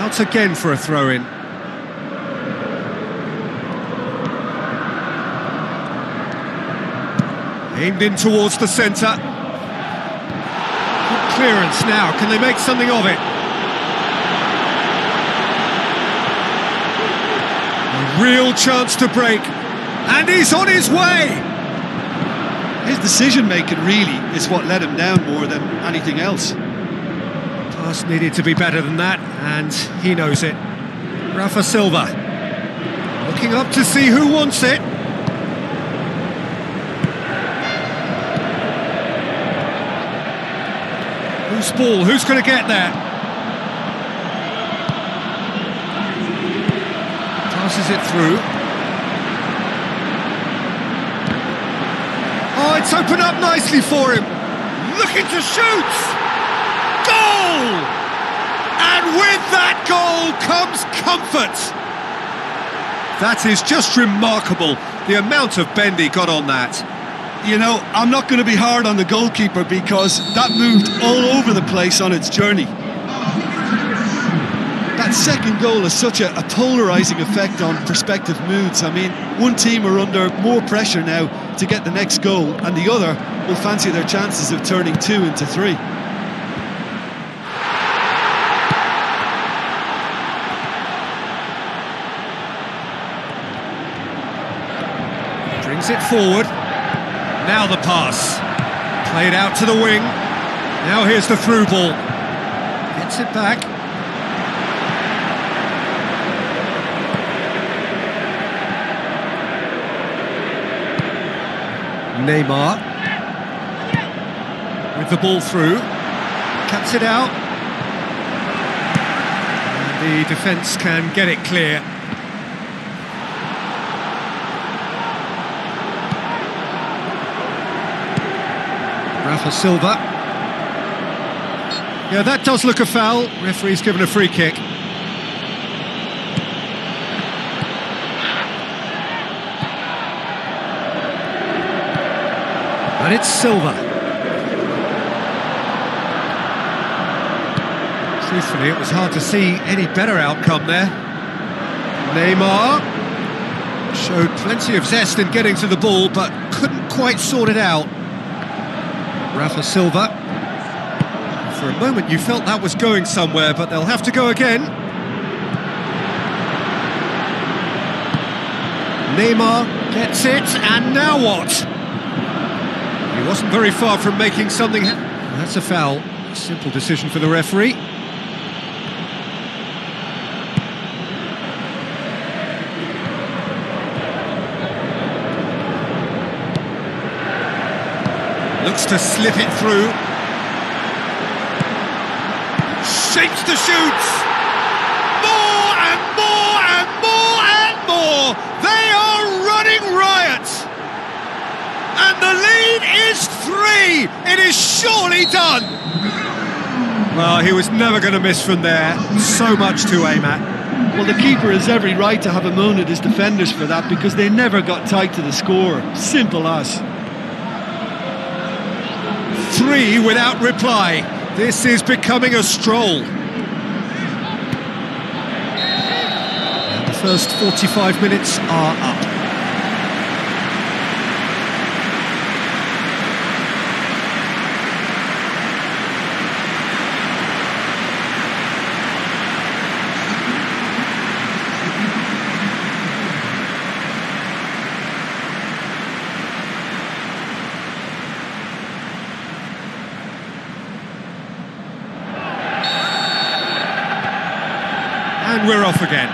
Out again for a throw-in. Aimed in towards the centre. Good clearance now. Can they make something of it? A real chance to break. And he's on his way! His decision-making really is what let him down more than anything else. Pass needed to be better than that, and he knows it. Rafa Silva. Looking up to see who wants it. Whose ball? Who's going to get there? Passes it through. Oh, it's opened up nicely for him. Looking to shoot. Goal! And with that goal comes comfort. That is just remarkable, the amount of bend he got on that. You know, I'm not going to be hard on the goalkeeper because that moved all over the place on its journey. That second goal has such a polarising effect on prospective moods. I mean, one team are under more pressure now to get the next goal, and the other will fancy their chances of turning 2 into 3. Brings it forward. Now the pass. Played out to the wing. Now here's the through ball. Gets it back. Neymar. With the ball through. Cuts it out. And the defence can get it clear. Rafa Silva. Yeah, that does look a foul. Referee's given a free kick. And it's Silva. Truthfully, it was hard to see any better outcome there. Neymar showed plenty of zest in getting to the ball, but couldn't quite sort it out. Rafa Silva. For a moment you felt that was going somewhere, but they'll have to go again. Neymar gets it, and now what? He wasn't very far from making something That's a foul. Simple decision for the referee. Looks to slip it through. Shapes the shoots. More and more and more and more. They are running riot. And the lead is 3. It is surely done. Well, he was never going to miss from there. So much to aim at. Well, the keeper has every right to have a moan at his defenders for that, because they never got tight to the score. Simple as. 3 without reply. This is becoming a stroll. And the first 45 minutes are up. And we're off again.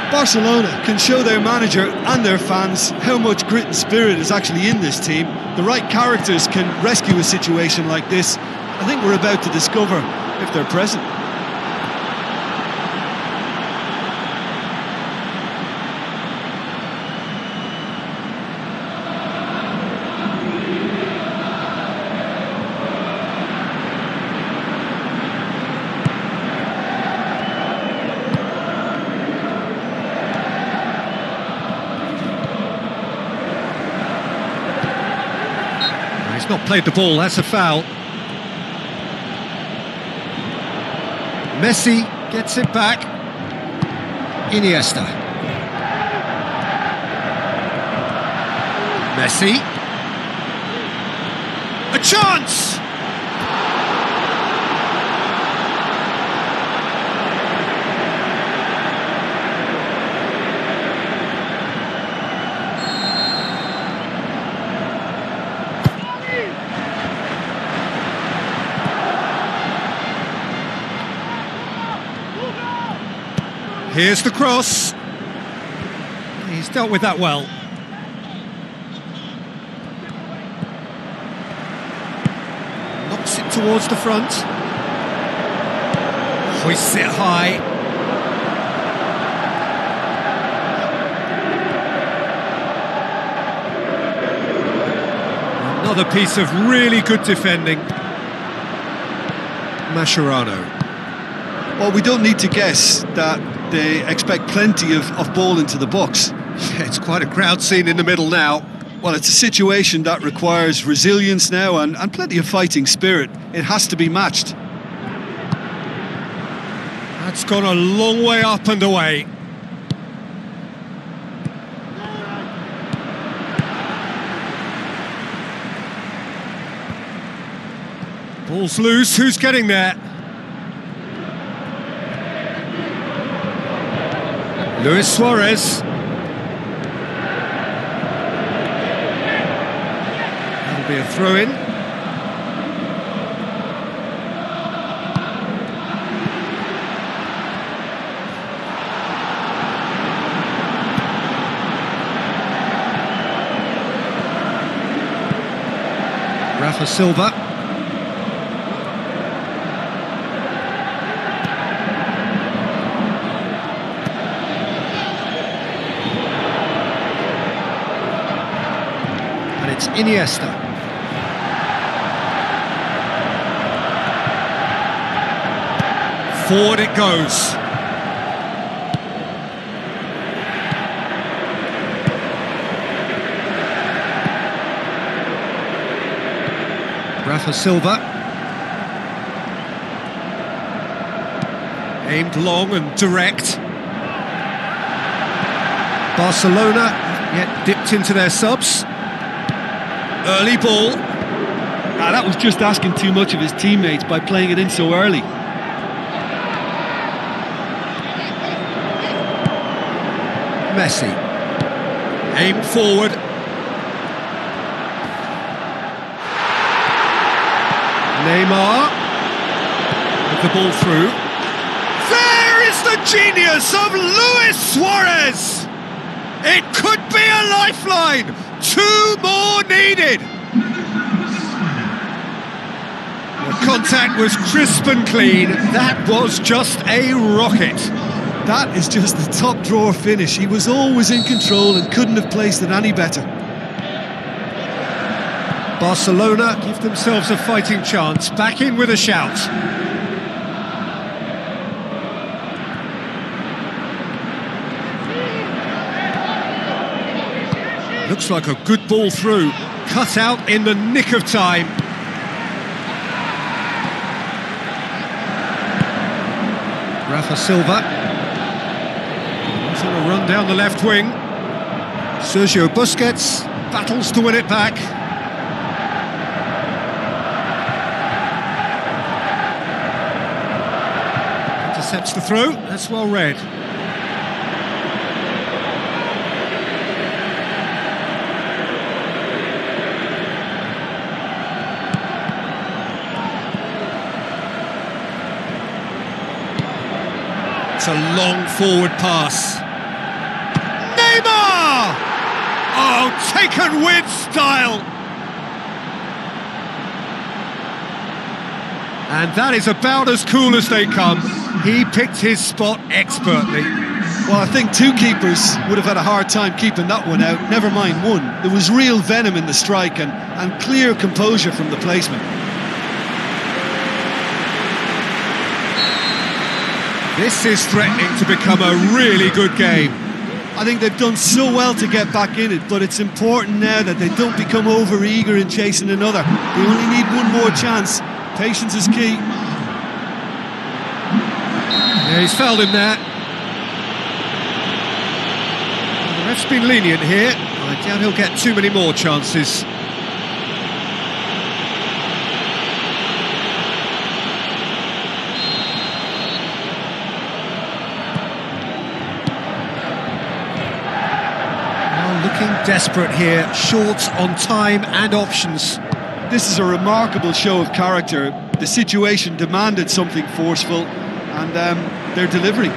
Barcelona can show their manager and their fans how much grit and spirit is actually in this team. The right characters can rescue a situation like this. I think we're about to discover if they're present. He's not played the ball, that's a foul. Messi gets it back. Iniesta. Messi. A chance! Here's the cross. He's dealt with that well. Knocks it towards the front. Hoists it high. Another piece of really good defending. Mascherano. Well, we don't need to guess that they expect plenty of ball into the box. It's quite a crowd scene in the middle now. Well, it's a situation that requires resilience now and plenty of fighting spirit. It has to be matched. That's gone a long way up and away. Ball's loose, who's getting there? Luis Suarez. That'll be a throw-in. Rafa Silva. And it's Iniesta. Forward it goes. Rafa Silva. Aimed long and direct. Barcelona yet dipped into their subs. Early ball. That was just asking too much of his teammates by playing it in so early. Messi. Aimed forward. Neymar. With the ball through. There is the genius of Luis Suarez! It could be a lifeline! 2 more needed! The contact was crisp and clean. That was just a rocket. That is just the top drawer finish. He was always in control and couldn't have placed it any better. Barcelona give themselves a fighting chance. Back in with a shout. Looks like a good ball through. Cut out in the nick of time. Rafa Silva. He's on a run down the left wing. Sergio Busquets battles to win it back. Intercepts the throw. That's well read. It's a long forward pass. Neymar! Oh, taken with style! And that is about as cool as they come. He picked his spot expertly. Well, I think 2 keepers would have had a hard time keeping that one out, never mind 1. There was real venom in the strike and clear composure from the placement. This is threatening to become a really good game. I think they've done so well to get back in it, but it's important now that they don't become over-eager in chasing another. They only need 1 more chance. Patience is key. Yeah, he's fouled him there. The ref's been lenient here. I doubt he'll get too many more chances. Looking desperate here, short on time and options. This is a remarkable show of character. The situation demanded something forceful, and they're delivering.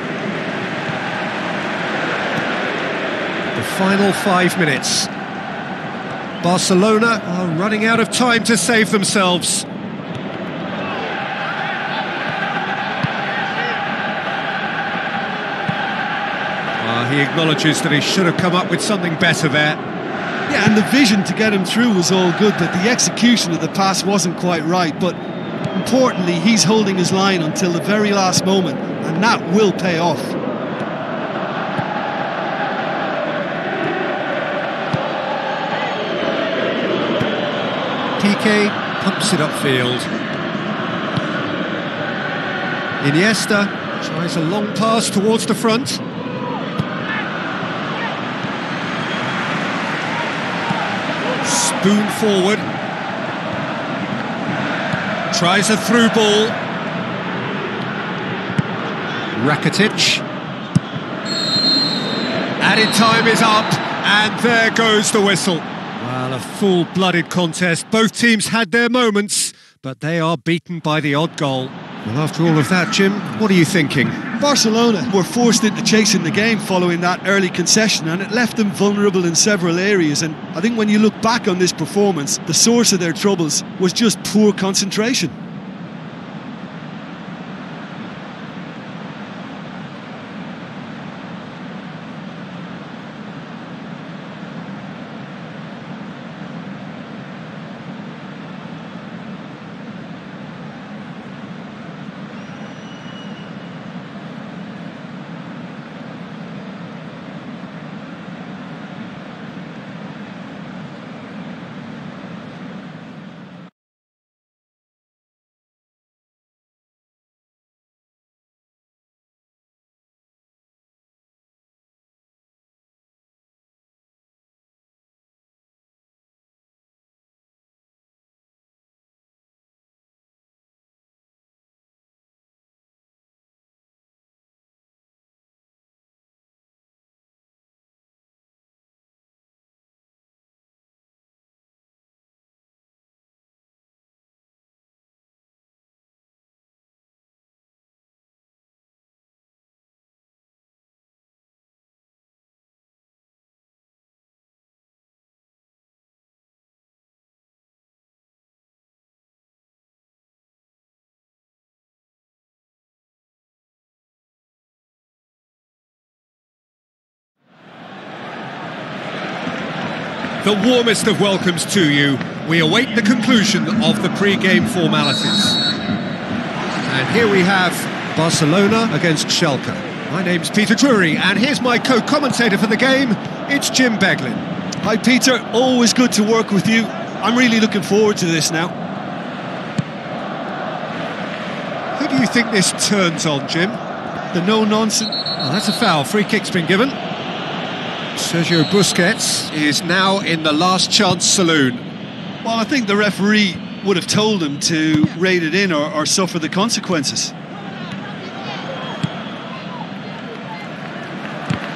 The final 5 minutes. Barcelona are running out of time to save themselves. He acknowledges that he should have come up with something better there. Yeah, and the vision to get him through was all good, but the execution of the pass wasn't quite right. But importantly, he's holding his line until the very last moment, and that will pay off. Piqué pumps it upfield. Iniesta tries a long pass towards the front. Spoon forward. Tries a through ball. Rakitic. Added time is up, and there goes the whistle. Well, a full-blooded contest. Both teams had their moments, but they are beaten by the odd goal. Well, after all of that, Jim, what are you thinking? Barcelona were forced into chasing the game following that early concession, and it left them vulnerable in several areas. And I think when you look back on this performance, the source of their troubles was just poor concentration. The warmest of welcomes to you. We await the conclusion of the pre-game formalities. And here we have Barcelona against Schalke. My name's Peter Drury, and here's my co-commentator for the game. It's Jim Beglin. Hi Peter, always good to work with you. I'm really looking forward to this now. Who do you think this turns on, Jim? The no-nonsense. Oh, that's a foul. Free kick's been given. Sergio Busquets is now in the last chance saloon. Well, I think the referee would have told him to rate it in or suffer the consequences.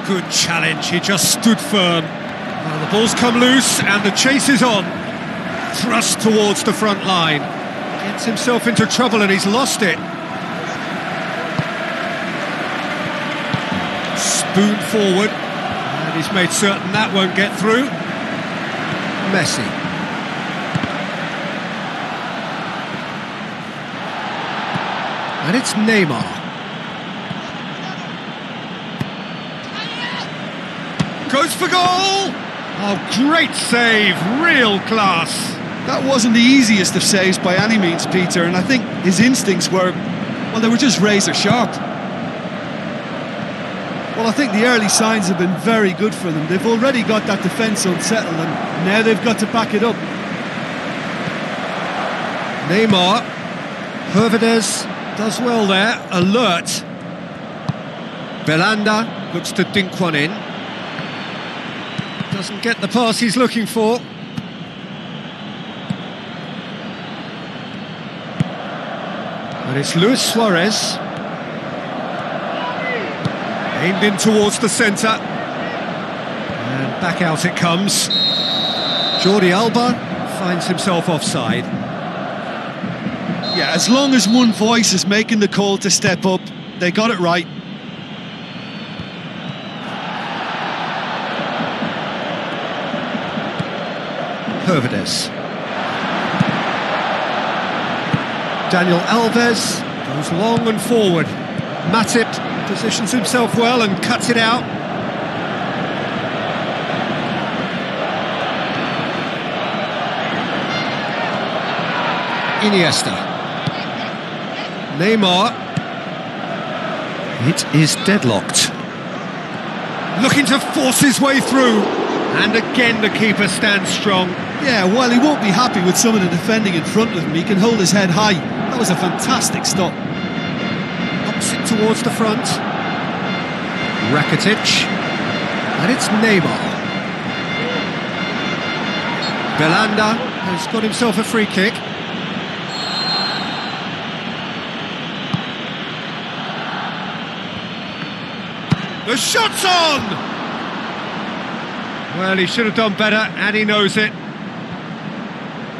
Good challenge, he just stood firm. Well, the ball's come loose and the chase is on. Thrust towards the front line. Gets himself into trouble and he's lost it. Spoon forward. And he's made certain that won't get through. Messi. And it's Neymar. Goes for goal! Oh, great save, real class. That wasn't the easiest of saves by any means, Peter, and I think his instincts were, well, they were just razor sharp. Well, I think the early signs have been very good for them. They've already got that defence unsettled, and now they've got to back it up. Neymar. Hervedes does well there, alert. Belanda looks to dink one in. Doesn't get the pass he's looking for. And it's Luis Suarez. Aimed in towards the centre. And back out it comes. Jordi Alba finds himself offside. Yeah, as long as one voice is making the call to step up, they got it right. Hervedes. Daniel Alves goes long and forward. Matip positions himself well and cuts it out. Iniesta. Neymar. It is deadlocked. Looking to force his way through. And again the keeper stands strong. Yeah, well, he won't be happy with some of the defending in front of him. He can hold his head high. That was a fantastic stop. Ups it towards the front. Rakitic. And it's Neymar. Belanda has got himself a free kick. The shot's on! Well, he should have done better, and he knows it.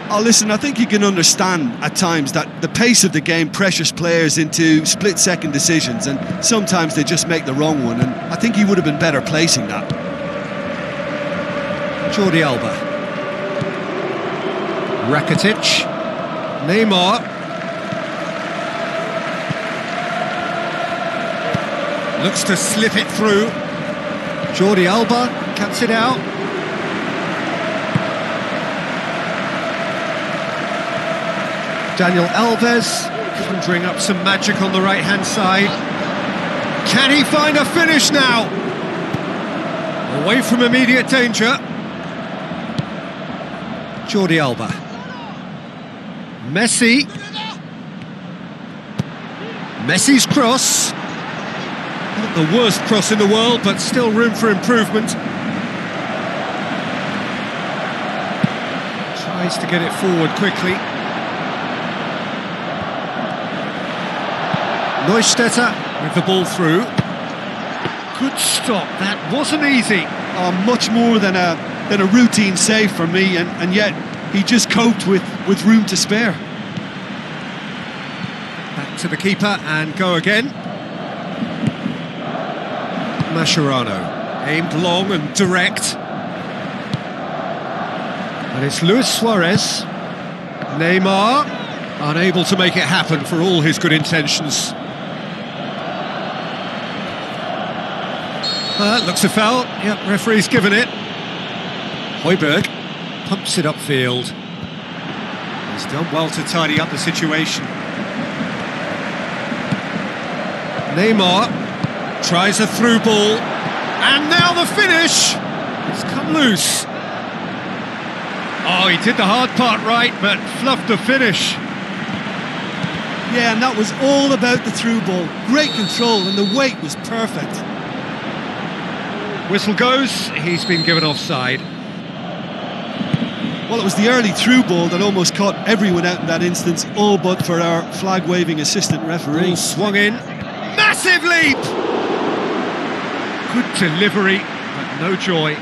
Oh, listen, I think you can understand at times that the pace of the game pressures players into split-second decisions, and sometimes they just make the wrong one, and I think he would have been better placing that. Jordi Alba. Rakitic. Neymar. Looks to slip it through. Jordi Alba cuts it out. Daniel Alves, conjuring up some magic on the right-hand side. Can he find a finish now? Away from immediate danger. Jordi Alba. Messi. Messi's cross. Not the worst cross in the world, but still room for improvement. Tries to get it forward quickly. Neustädter with the ball through. Good stop, that wasn't easy. Oh, much more than a routine save for me, and yet he just coped with room to spare. Back to the keeper and go again. Mascherano, aimed long and direct. And it's Luis Suarez. Neymar, unable to make it happen for all his good intentions. Looks a foul. Yep, referee's given it. Højbjerg pumps it upfield. He's done well to tidy up the situation. Neymar tries a through ball, and now the finish. It's come loose. Oh, he did the hard part right, but fluffed the finish. Yeah, and that was all about the through ball. Great control, and the weight was perfect. Whistle goes, he's been given offside. Well, it was the early through ball that almost caught everyone out in that instance, all but for our flag-waving assistant referee. Ball swung in. Massive leap! Good delivery, but no joy.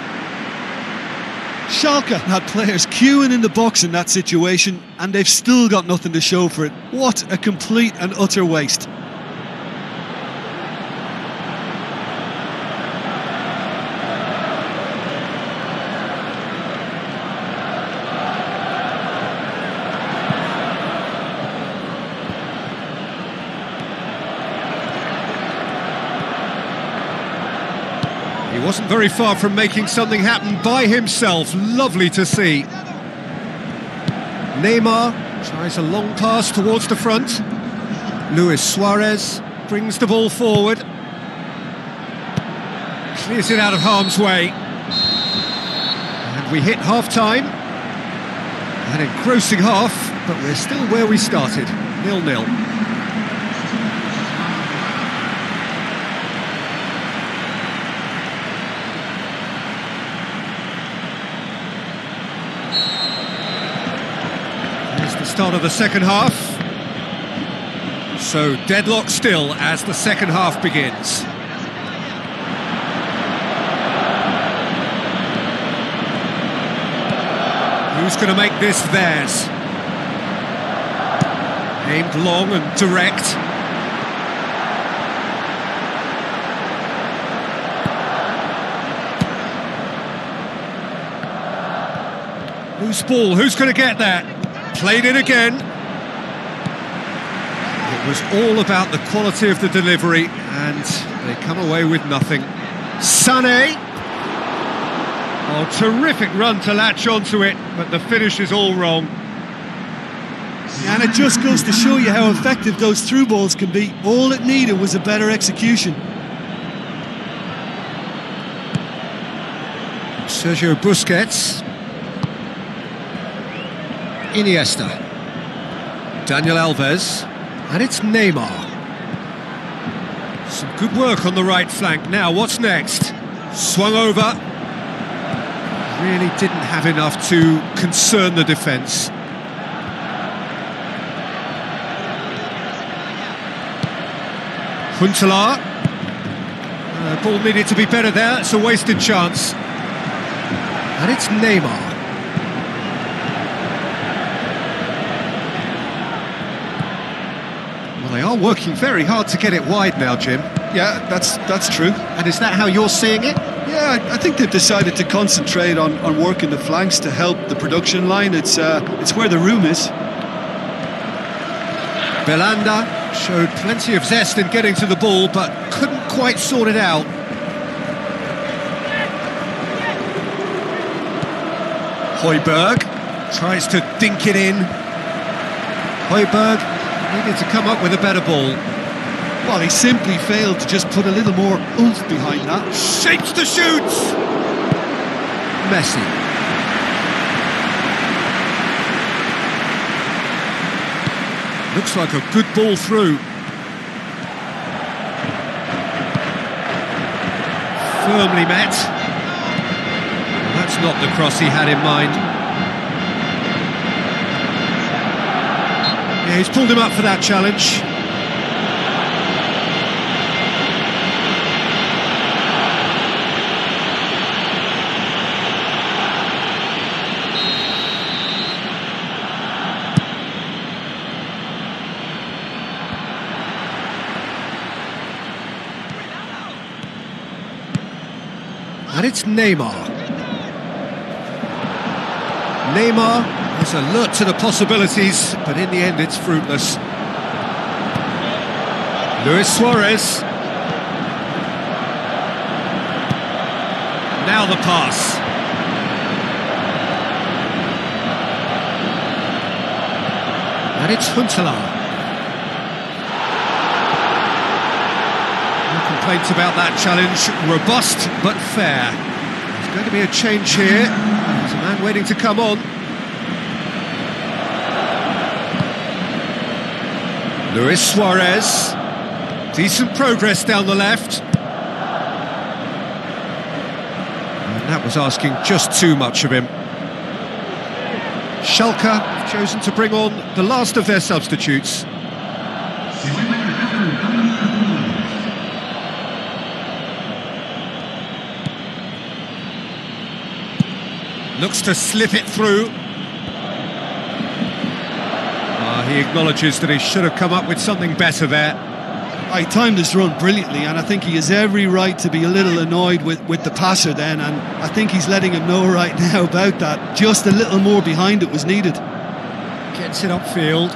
Schalke had players queuing in the box in that situation, and they've still got nothing to show for it. What a complete and utter waste. He wasn't very far from making something happen by himself. Lovely to see. Neymar tries a long pass towards the front. Luis Suarez brings the ball forward. Clears it out of harm's way. And we hit half-time. An engrossing half, but we're still where we started. 0-0. Start of the second half. So deadlock still as the second half begins. Who's going to make this theirs? Aimed long and direct. Loose ball, who's going to get that? Played in again. It was all about the quality of the delivery, and they come away with nothing. Sané. Oh, terrific run to latch onto it, but the finish is all wrong. And it just goes to show you how effective those through balls can be. All it needed was a better execution. Sergio Busquets. Iniesta. Daniel Alves. And it's Neymar. Some good work on the right flank. Now, what's next? Swung over. Really didn't have enough to concern the defence. Huntelaar. Ball needed to be better there. It's a wasted chance. And it's Neymar. They are working very hard to get it wide now, Jim. Yeah, that's true. And is that how you're seeing it? Yeah, I think they've decided to concentrate on working the flanks to help the production line. It's where the room is. Belanda showed plenty of zest in getting to the ball, but couldn't quite sort it out. Højbjerg tries to dink it in. Højbjerg needed to come up with a better ball. Well, he simply failed to just put a little more oomph behind that. Shapes to shoot! Messi. Looks like a good ball through. Firmly met. That's not the cross he had in mind. Yeah, he's pulled him up for that challenge. And it's Neymar. Neymar is alert to the possibilities, but in the end it's fruitless. Luis Suarez. Now the pass. And it's Huntelaar. Complaints about that challenge, robust but fair. There's going to be a change here. There's a man waiting to come on. Luis Suarez. Decent progress down the left. And that was asking just too much of him. Schalke have chosen to bring on the last of their substitutes. Looks to slip it through. He acknowledges that he should have come up with something better there. He timed his run brilliantly, and I think he has every right to be a little annoyed with the passer then, and I think he's letting him know right now about that. Just a little more behind it was needed. Gets it upfield.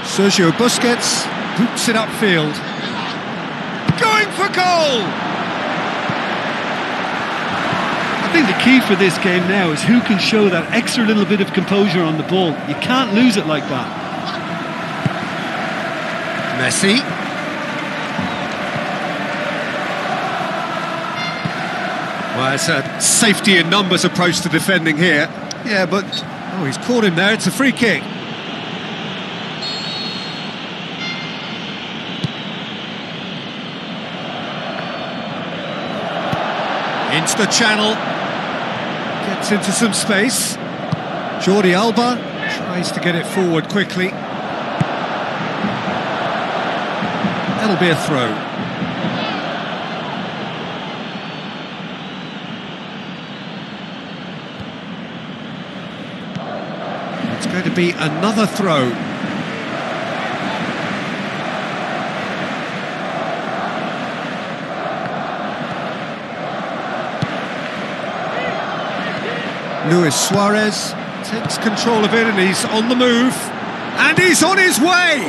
Sergio Busquets boots it upfield. Going for goal! I think the key for this game now is who can show that extra little bit of composure on the ball. You can't lose it like that. Messi. Well, it's a safety in numbers approach to defending here. Yeah, but... Oh, he's caught him there. It's a free kick. Into the channel. Gets into some space. Jordi Alba tries to get it forward quickly. That'll be a throw. It's going to be another throw. Luis Suarez takes control of it and he's on the move. And he's on his way!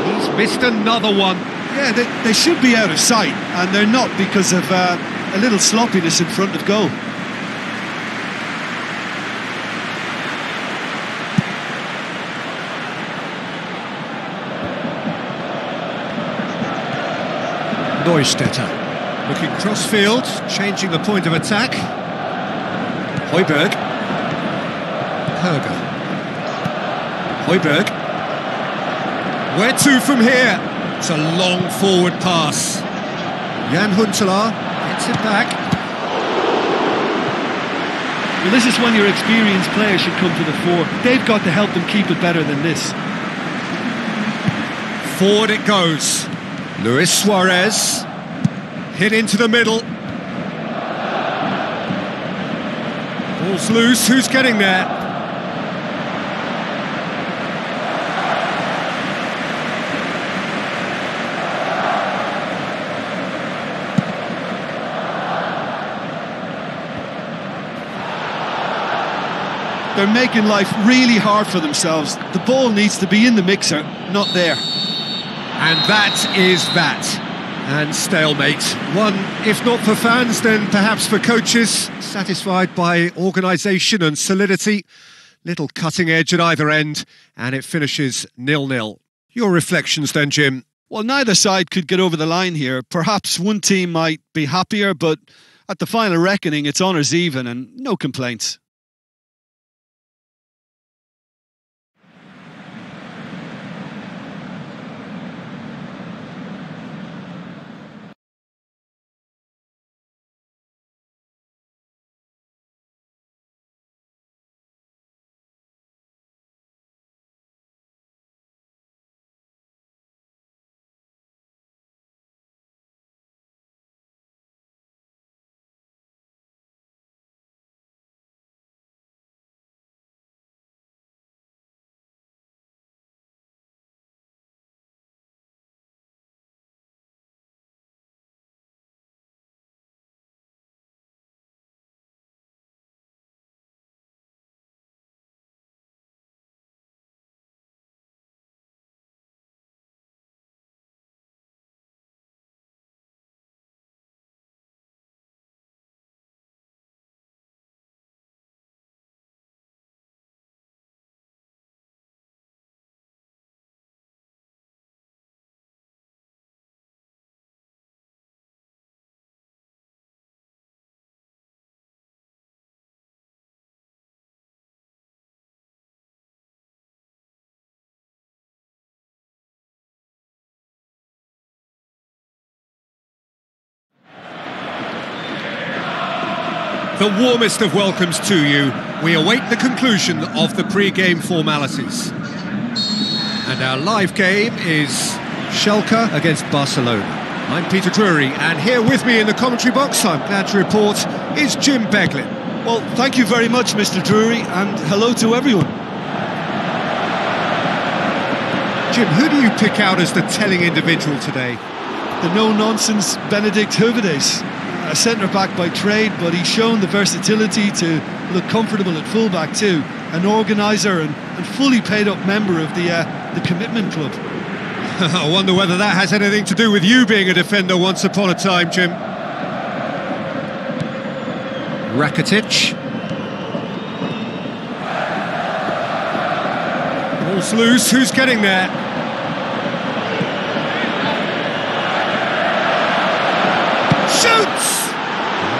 He's missed another one. Yeah, they should be out of sight, and they're not because of a little sloppiness in front of goal. Neustädter looking cross-field, changing the point of attack. Højbjerg. Højbjerg. Højbjerg. Where to from here? It's a long forward pass. Jan Huntelaar gets it back. Well, this is when your experienced players should come to the fore. They've got to help them keep it better than this. Forward it goes. Luis Suarez. Hit into the middle. Ball's loose, who's getting there? They're making life really hard for themselves. The ball needs to be in the mixer, not there. And that is that. And stalemate. One, if not for fans, then perhaps for coaches. Satisfied by organisation and solidity. Little cutting edge at either end. And it finishes 0-0. Your reflections then, Jim? Well, neither side could get over the line here. Perhaps one team might be happier, but at the final reckoning, it's honours even and no complaints. The warmest of welcomes to you. We await the conclusion of the pre-game formalities. And our live game is Schalke against Barcelona. I'm Peter Drury, and here with me in the commentary box, I'm glad to report, is Jim Beglin. Well, thank you very much, Mr. Drury, and hello to everyone. Jim, who do you pick out as the telling individual today? The no-nonsense Benedict Hövedes. A centre-back by trade, but he's shown the versatility to look comfortable at full-back too. An organiser and fully paid-up member of the commitment club. I wonder whether that has anything to do with you being a defender once upon a time, Jim. Rakitic. Ball's loose, who's getting there? Shoots!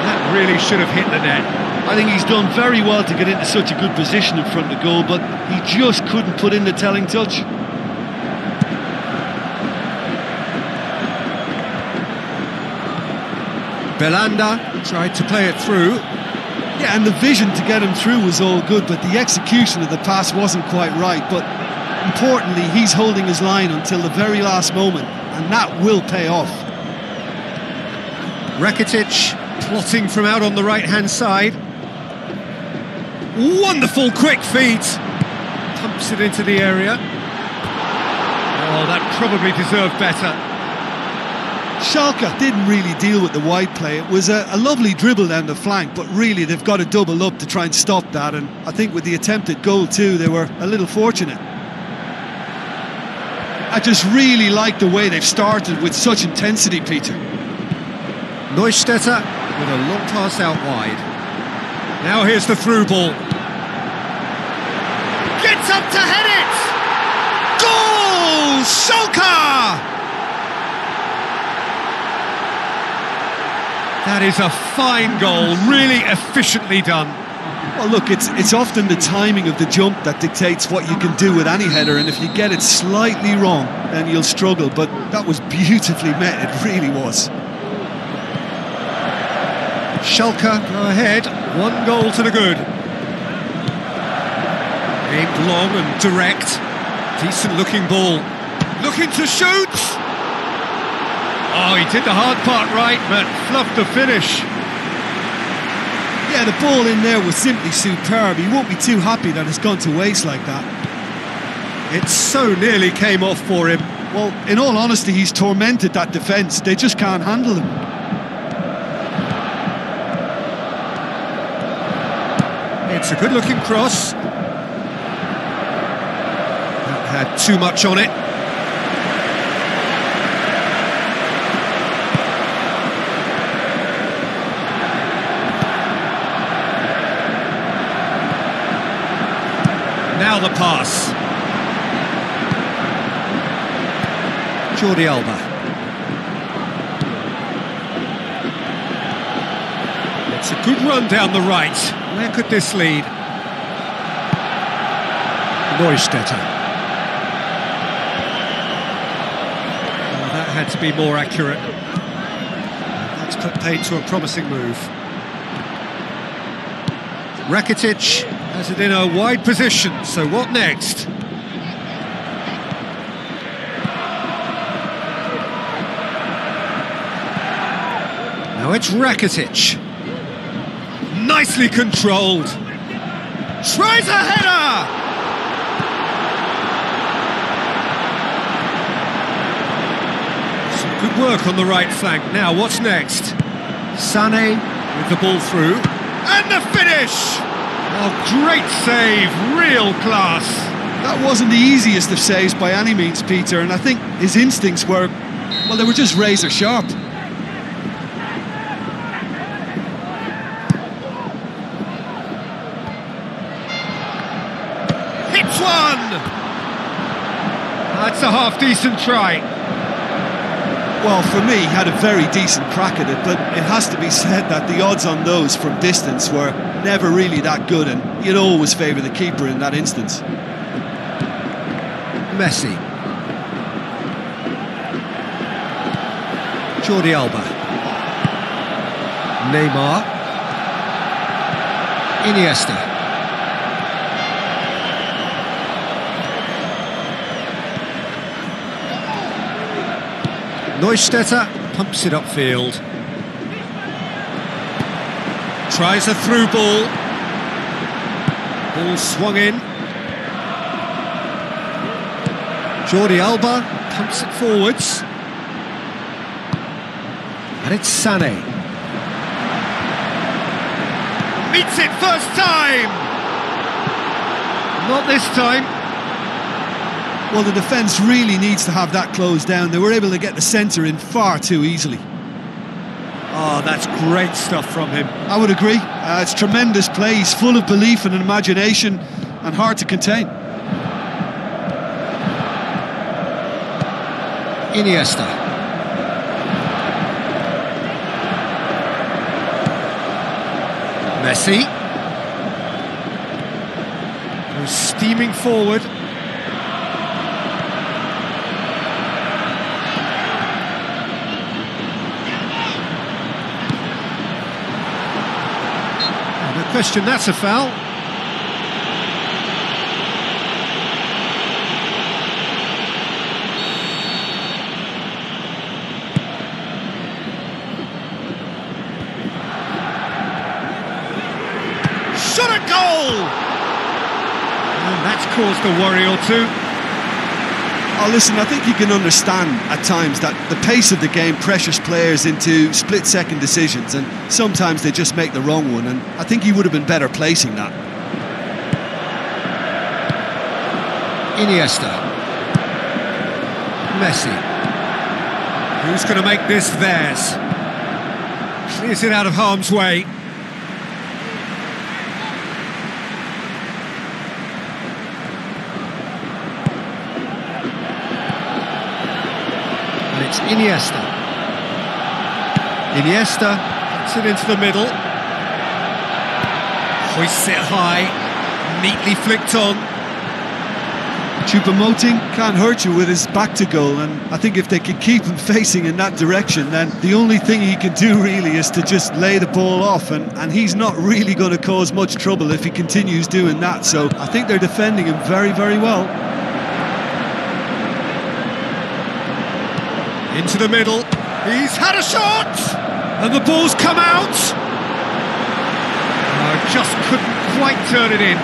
That really should have hit the net. I think he's done very well to get into such a good position in front of goal, but he just couldn't put in the telling touch. Belanda tried to play it through. Yeah, and the vision to get him through was all good, but the execution of the pass wasn't quite right. But importantly, he's holding his line until the very last moment, and that will pay off. Rakitic plotting from out on the right-hand side. Wonderful quick feet. Pumps it into the area. Oh, that probably deserved better. Schalke didn't really deal with the wide play. It was a lovely dribble down the flank, but really they've got to double up to try and stop that, and I think with the attempted goal too, they were a little fortunate. I just really like the way they've started with such intensity, Peter. Neustädter with a long pass out wide. Now here's the through ball. Gets up to head it! Goal! Schalke! That is a fine goal, really efficiently done. Well, look, it's often the timing of the jump that dictates what you can do with any header, and if you get it slightly wrong, then you'll struggle, but that was beautifully met, it really was. Schalke go ahead, 1 goal to the good. Aimed long and direct, decent looking ball. Looking to shoot! Oh, he did the hard part right, but fluffed the finish. Yeah, Yeah, the ball in there was simply superb. He won't be too happy that it's gone to waste like that. It so nearly came off for him. Well, in all honesty, he's tormented that defence. They just can't handle him. It's a good-looking cross. That had too much on it. Now the pass. Jordi Alba. It's a good run down the right. Where could this lead? Neustädter. Oh, that had to be more accurate. That's put paid to a promising move. Rakitic has it in a wide position, so what next? Now it's Rakitic. Nicely controlled. Tries a header! Some good work on the right flank. Now what's next? Sané with the ball through. And the finish! Oh, great save, real class. That wasn't the easiest of saves by any means, Peter, and I think his instincts were, well, they were just razor sharp. Hits one! That's a half-decent try. Well, for me, he had a very decent crack at it, but it has to be said that the odds on those from distance were never really that good, and you'd always favour the keeper in that instance. Messi. Jordi Alba. Neymar. Iniesta. Neustädter pumps it upfield. Tries a through ball. Ball swung in. Jordi Alba pumps it forwards. And it's Sané. Meets it first time! Not this time. Well, the defence really needs to have that closed down. They were able to get the centre in far too easily. Oh, that's great stuff from him. I would agree. It's tremendous play. He's full of belief and imagination and hard to contain. Iniesta. Messi. Goes steaming forward. No question, that's a foul. Shot a goal! And that's caused a worry or two. Oh, listen, I think you can understand at times that the pace of the game pressures players into split-second decisions, and sometimes they just make the wrong one, and I think he would have been better placing that. Iniesta. Messi. Who's going to make this theirs? Clears it out of harm's way. It's Iniesta. Iniesta puts it into the middle. Hoists it high, neatly flicked on. Choupo-Moting can't hurt you with his back to goal, and I think if they can keep him facing in that direction, then the only thing he can do really is to just lay the ball off, and he's not really going to cause much trouble if he continues doing that, so I think they're defending him very, very well. Into the middle, he's had a shot! And the ball's come out! just couldn't quite turn it in.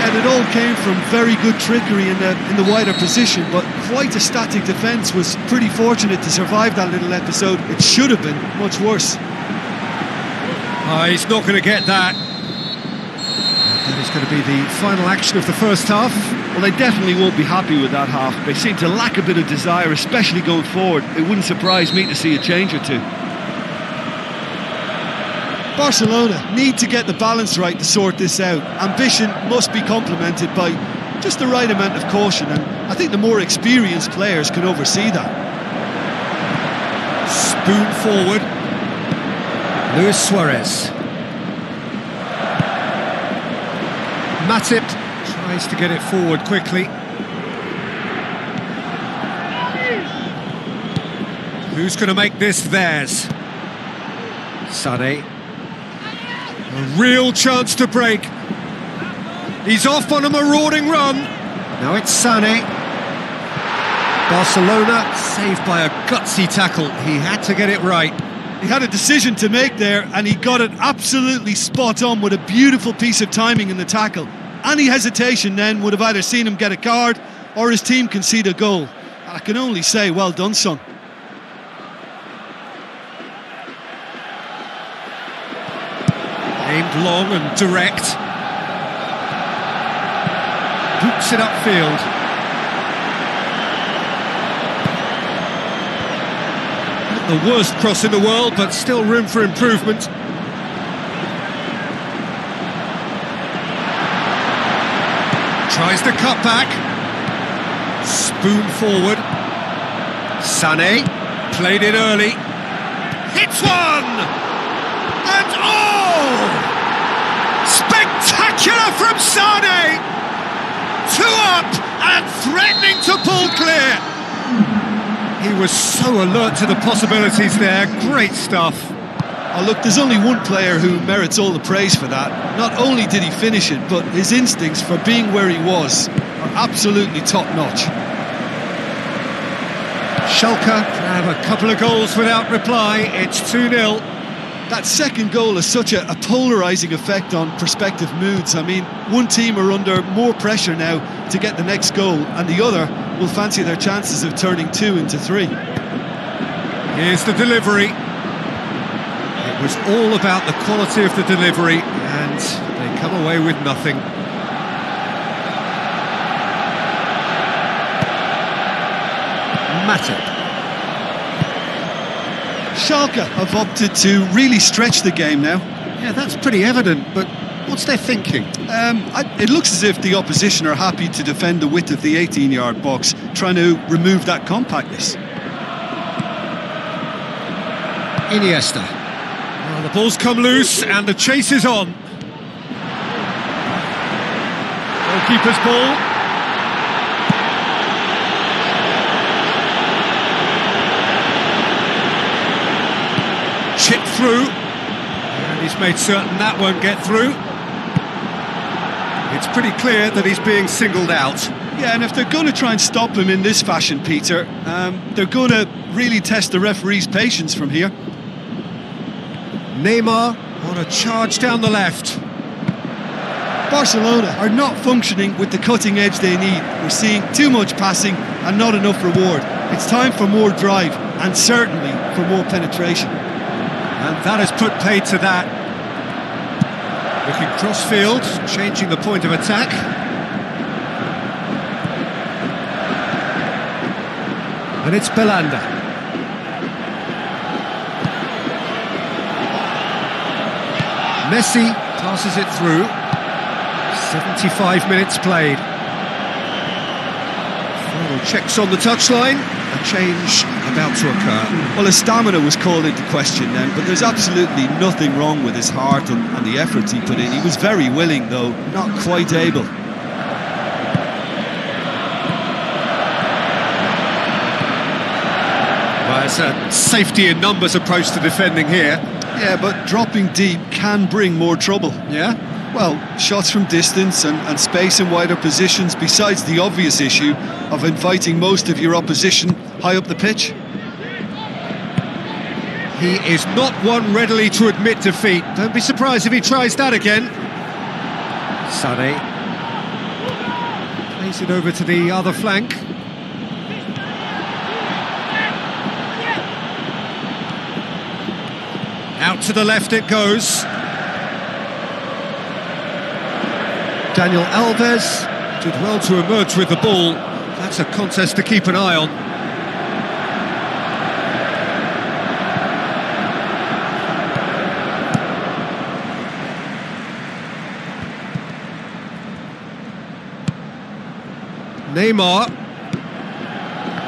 And it all came from very good trickery in the wider position, but quite a static defence. Was pretty fortunate to survive that little episode. It should have been much worse. He's not going to get that. That is going to be the final action of the first half. Well, they definitely won't be happy with that half. They seem to lack a bit of desire, especially going forward. It wouldn't surprise me to see a change or two. Barcelona need to get the balance right to sort this out. Ambition must be complemented by just the right amount of caution, and I think the more experienced players can oversee that. Spoon forward. Luis Suarez. Matip tries to get it forward quickly. Who's going to make this theirs? Sané. A real chance to break. He's off on a marauding run. Now it's Sané. Barcelona saved by a gutsy tackle. He had to get it right. He had a decision to make there, and he got it absolutely spot on with a beautiful piece of timing in the tackle. Any hesitation then would have either seen him get a card or his team concede a goal. I can only say, well done, son. Aimed long and direct. Boots it upfield. Not the worst cross in the world, but still room for improvement. Tries the cut back. Spoon forward. Sané played it early. Hits one! And oh! Spectacular from Sané! 2 up and threatening to pull clear. He was so alert to the possibilities there. Great stuff. Oh, look, there's only one player who merits all the praise for that. Not only did he finish it, but his instincts for being where he was are absolutely top-notch. Schalke have a couple of goals without reply. It's 2-0. That second goal has such a polarising effect on prospective moods. I mean, one team are under more pressure now to get the next goal, and the other will fancy their chances of turning 2 into 3. Here's the delivery. It was all about the quality of the delivery, and they come away with nothing. Matip. Schalke have opted to really stretch the game now. Yeah, that's pretty evident, but what's their thinking? It looks as if the opposition are happy to defend the width of the 18-yard box, trying to remove that compactness. Iniesta. Well, the ball's come loose and the chase is on. Goalkeeper's ball. Chip through. And he's made certain that won't get through. It's pretty clear that he's being singled out. Yeah, and if they're going to try and stop him in this fashion, Peter, they're going to really test the referee's patience from here. Neymar on a charge down the left. Barcelona are not functioning with the cutting edge they need. We're seeing too much passing and not enough reward. It's time for more drive and certainly for more penetration. And that has put paid to that. Looking cross-field, changing the point of attack. And it's Belanda. Messi passes it through. 75 minutes played. Final checks on the touchline. A change about to occur. Well, his stamina was called into question then, but there's absolutely nothing wrong with his heart and the efforts he put in. He was very willing, though, not quite able. Well, it's a safety in numbers approach to defending here. Yeah, but dropping deep can bring more trouble. Yeah? Well, shots from distance and space in wider positions, besides the obvious issue of inviting most of your opposition high up the pitch. He is not one readily to admit defeat. Don't be surprised if he tries that again. Sané plays it over to the other flank. Out to the left it goes. Daniel Alves did well to emerge with the ball. That's a contest to keep an eye on. Neymar,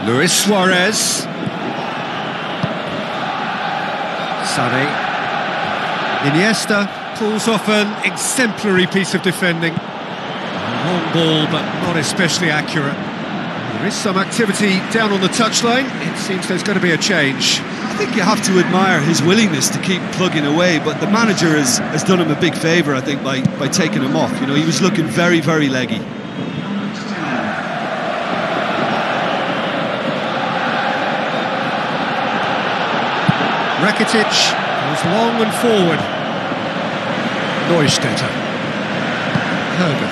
Luis Suarez, Sané, Iniesta pulls off an exemplary piece of defending. A long ball, but not especially accurate. There is some activity down on the touchline. It seems there's going to be a change. I think you have to admire his willingness to keep plugging away, but the manager has done him a big favour, I think, by taking him off. You know, he was looking very, very leggy. Rakitic goes long and forward. Neustädter. Herger.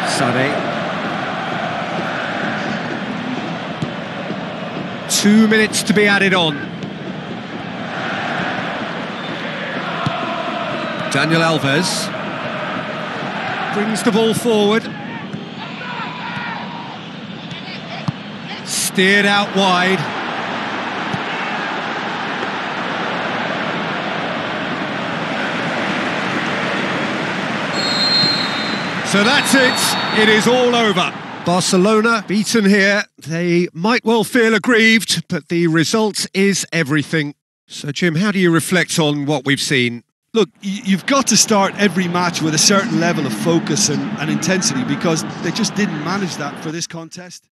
Sané. 2 minutes to be added on. Daniel Alves brings the ball forward. Steered out wide. So that's it. It is all over. Barcelona beaten here. They might well feel aggrieved, but the result is everything. So, Jim, how do you reflect on what we've seen? Look, you've got to start every match with a certain level of focus and intensity, because they just didn't manage that for this contest.